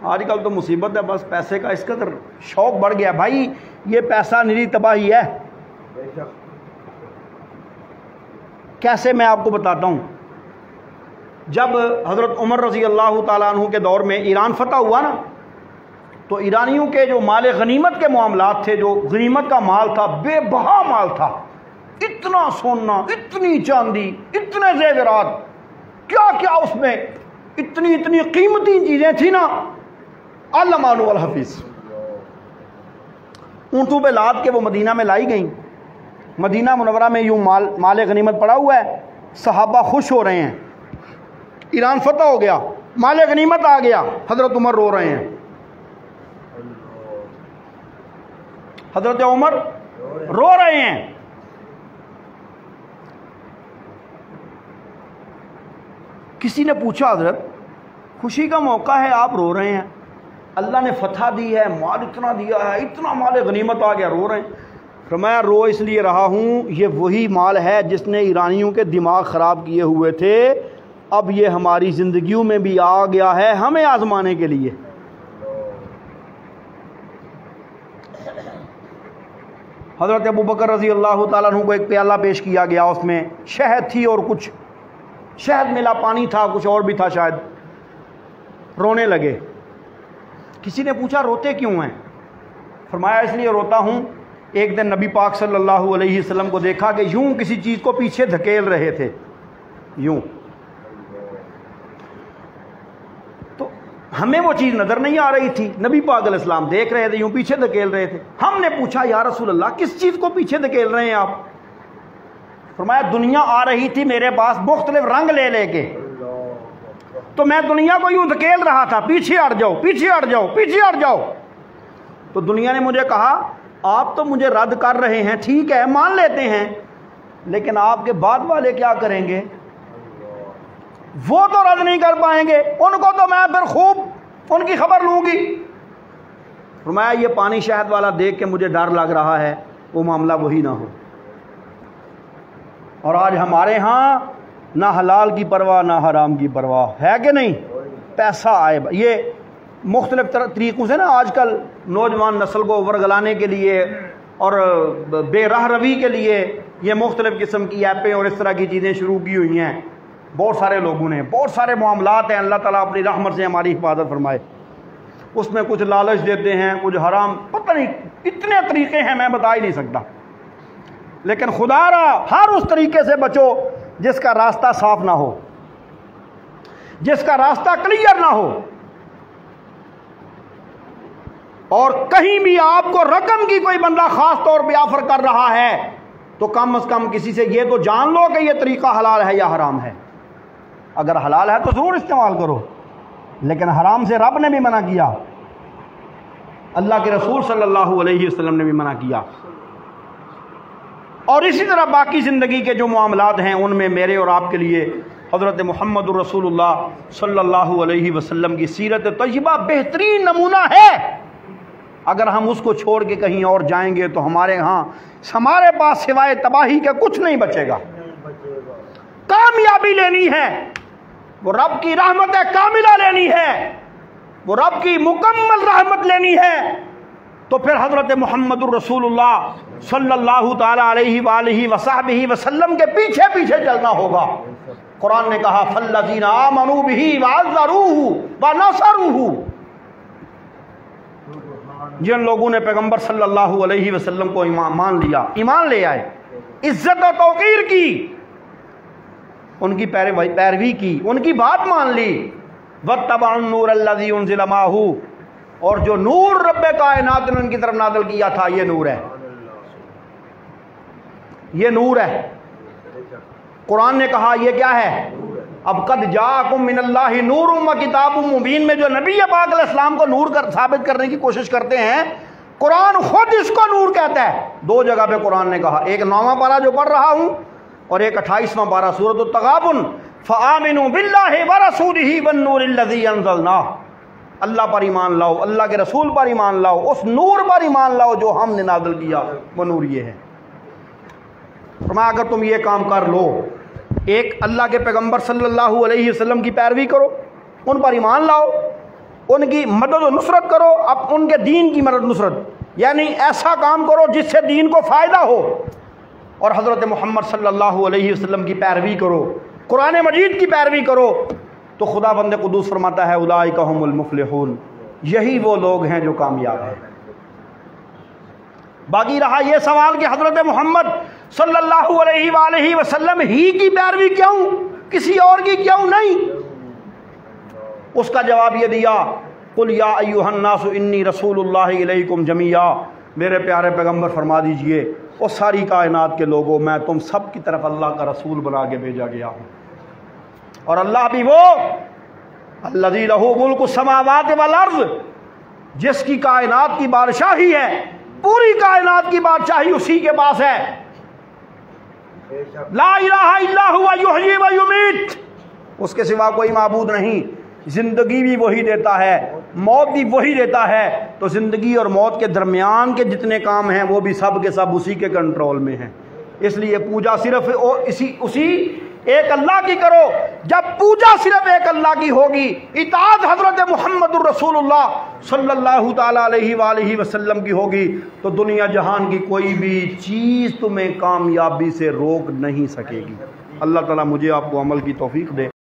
آج کل تو مصیبت ہے، بس پیسے کا اس قدر شوق بڑھ گیا، بھائی یہ پیسہ نری تباہی ہے۔ کیسے میں آپ کو بتاتا ہوں، جب حضرت عمر رضی اللہ تعالیٰ عنہ کے دور میں ایران فتح ہوا نا، تو ایرانیوں کے جو مال غنیمت کے معاملات تھے، جو غنیمت کا مال تھا بے بہا مال تھا، اتنا سونا، اتنی چاندی، اتنے زیورات، کیا کیا اس میں اتنی قیمتی چیزیں تھیں نا، علامہ الحفیظ اونٹوں پہ لاد کے وہ مدینہ میں لائی گئیں۔ مدینہ منورہ میں یوں مال غنیمت پڑا ہوا ہے، صحابہ خوش ہو رہے ہیں، ایران فتح ہو گیا، مال غنیمت آ گیا، حضرت عمر رو رہے ہیں، حضرت عمر رو رہے ہیں۔ کسی نے پوچھا حضرت خوشی کا موقع ہے آپ رو رہے ہیں، اللہ نے فتح دی ہے، مال اتنا دیا ہے، اتنا مال غنیمت آ گیا، رو رہے ہیں۔ فرمایا رو اس لیے رہا ہوں، یہ وہی مال ہے جس نے ایرانیوں کے دماغ خراب کیے ہوئے تھے، اب یہ ہماری زندگیوں میں بھی آ گیا ہے ہمیں آزمانے کے لیے۔ حضرت ابوبکر رضی اللہ تعالیٰ عنہ کو ایک پیالہ پیش کیا گیا، اس میں شہد تھی اور کچھ شہد ملا، پانی تھا، کچھ اور بھی تھا شاید۔ رونے لگے۔ کسی نے پوچھا روتے کیوں ہیں؟ فرمایا اس لیے روتا ہوں، ایک دن نبی پاک صلی اللہ علیہ وسلم کو دیکھا کہ یوں کسی چیز کو پیچھے دھکیل رہے تھے، یوں، تو ہمیں وہ چیز نظر نہیں آ رہی تھی، نبی پاک علیہ السلام دیکھ رہے تھے، یوں پیچھے دھکیل رہے تھے۔ ہم نے پوچھا یا رسول اللہ کس چیز کو پیچھے دھکیل رہے ہیں آپ؟ فرمایا دنیا آ رہی تھی میرے پاس مختلف رنگ لے لے کے، تو میں دنیا کو یوں دھکیل رہا تھا، پیچھے ہٹ جاؤ، پیچھے ہٹ جاؤ، پیچھے ہٹ جاؤ۔ تو دنیا نے مجھے کہا آپ تو مجھے رد کر رہے ہیں، ٹھیک ہے مان لیتے ہیں، لیکن آپ کے بعد والے کیا کریں گے؟ وہ تو رد نہیں کر پائیں گے، ان کو تو میں پھر خوب ان کی خبر لوں گی۔ فرمایا یہ پانی شہد والا دیکھ کے مجھے ڈر لگ رہا ہے وہ معاملہ وہی نہ ہو۔ اور آج ہمارے ہاں نہ حلال کی پرواہ نہ حرام کی پرواہ ہے کہ نہیں؟ پیسہ آئے، یہ مختلف طریقوں سے نا آج کل نوجوان نسل کو ورگلانے کے لیے اور بے راہ روی کے لیے یہ مختلف قسم کی ایپیں اور اس طرح کی چیزیں شروع کی ہوئی ہیں بہت سارے لوگوں نے، بہت سارے معاملات ہیں، اللہ تعالیٰ اپنی رحمت سے ہماری حفاظت فرمائے۔ اس میں کچھ لالچ دیتے ہیں، کچھ حرام، پتہ نہیں اتنے طریقے ہیں میں بتا ہی نہیں سکتا، لیکن خدا را ہر اس طریقے سے بچو جس کا راستہ صاف نہ ہو، جس کا راستہ کلیئر نہ ہو، اور کہیں بھی آپ کو رقم کی کوئی بندہ خاص طور پہ آفر کر رہا ہے تو کم از کم کسی سے یہ تو جان لو کہ یہ طریقہ حلال ہے یا حرام ہے۔ اگر حلال ہے تو ضرور استعمال کرو، لیکن حرام سے رب نے بھی منع کیا، اللہ کے رسول صلی اللہ علیہ وسلم نے بھی منع کیا۔ اور اسی طرح باقی زندگی کے جو معاملات ہیں ان میں میرے اور آپ کے لیے حضرت محمد الرسول اللہ صلی اللہ علیہ وسلم کی سیرت طیبہ بہترین نمونہ ہے۔ اگر ہم اس کو چھوڑ کے کہیں اور جائیں گے تو ہمارے پاس سوائے تباہی کے کچھ نہیں بچے گا۔ کامیابی لینی ہے، وہ رب کی رحمت کاملہ لینی ہے، وہ رب کی مکمل رحمت لینی ہے، تو پھر حضرت محمد الرسول اللہ صلی اللہ تعالی علیہ وآلہ وصحبہ وسلم کے پیچھے پیچھے چلنا ہوگا۔ قرآن نے کہا فَالَّذِينَ آمَنُوا بِهِ وَعَزَّرُوهُ وَنَصَرُوهُ، جن لوگوں نے پیغمبر صلی اللہ علیہ وسلم کو مان لیا، ایمان لے آئے، عزت و توقیر کی، ان کی پیروی کی، ان کی بات مان لی، وَاتَّبَعُوا النُّورَ الَّذِي أُنزِلَ مَعَهُ، اور جو نور رب کائنات نے ان کی طرف نازل کیا تھا یہ نور ہے، یہ نور ہے۔ قرآن نے کہا یہ کیا ہے؟ اب قد جاءکم من اللہ نور و کتاب مبین میں جو نبی پاک علیہ السلام کو نور ثابت کرنے کی کوشش کرتے ہیں، قرآن خود اس کو نور کہتا ہے۔ دو جگہ پہ قرآن نے کہا، ایک 9واں پارہ جو پڑھ رہا ہوں اور ایک 28واں پارہ سورۃ التغابن، فآمنوا باللہ ورسولہ والنور الذی انزلنا، اللہ پر ایمان لاؤ، اللہ کے رسول پر ایمان لاؤ، اس نور پر ایمان لاؤ جو ہم نے نازل کیا، وہ نور یہ ہے۔ فرمایا اگر تم یہ کام کر لو، ایک اللہ کے پیغمبر صلی اللہ علیہ وسلم کی پیروی کرو، ان پر ایمان لاؤ، ان کی مدد و نصرت کرو، اب ان کے دین کی مدد نصرت، یعنی ایسا کام کرو جس سے دین کو فائدہ ہو، اور حضرت محمد صلی اللہ علیہ وسلم کی پیروی کرو، قرآن مجید کی پیروی کرو، تو خدا بند قدوس فرماتا ہے اولئک ھم المفلحون، یہی وہ لوگ ہیں جو کامیاب ہیں۔ باقی رہا یہ سوال کہ حضرت محمد صلی اللہ علیہ وآلہ وسلم ہی کی پیروی کیوں، کسی اور کی کیوں نہیں؟ اس کا جواب یہ دیا، قل یا ایھا الناس انی رسول اللہ الیکم جمیعا، میرے پیارے پیغمبر فرما دیجئے او ساری کائنات کے لوگوں، میں تم سب کی طرف اللہ کا رسول بنا کے بھیجا گیا ہوں، اور اللہ بھی وہ الذی لہ ملک السماوات والارض، جس کی کائنات کی بادشاہی ہے، پوری کائنات کی بادشاہی اسی کے پاس ہے، لا الہ الا ہوا یحیی و یمیت، اس کے سوا کوئی معبود نہیں، زندگی بھی وہی دیتا ہے، موت بھی وہی دیتا ہے، تو زندگی اور موت کے درمیان کے جتنے کام ہیں وہ بھی سب کے سب اسی کے کنٹرول میں ہیں۔ اس لیے پوجا صرف اسی ایک اللہ کی کرو۔ جب پوجا صرف ایک اللہ کی ہوگی، اطاعت حضرت محمد الرسول اللہ صلی اللہ تعالی علیہ وآلہ وسلم کی ہوگی، تو دنیا جہان کی کوئی بھی چیز تمہیں کامیابی سے روک نہیں سکے گی۔ اللہ تعالیٰ مجھے آپ کو عمل کی توفیق دے۔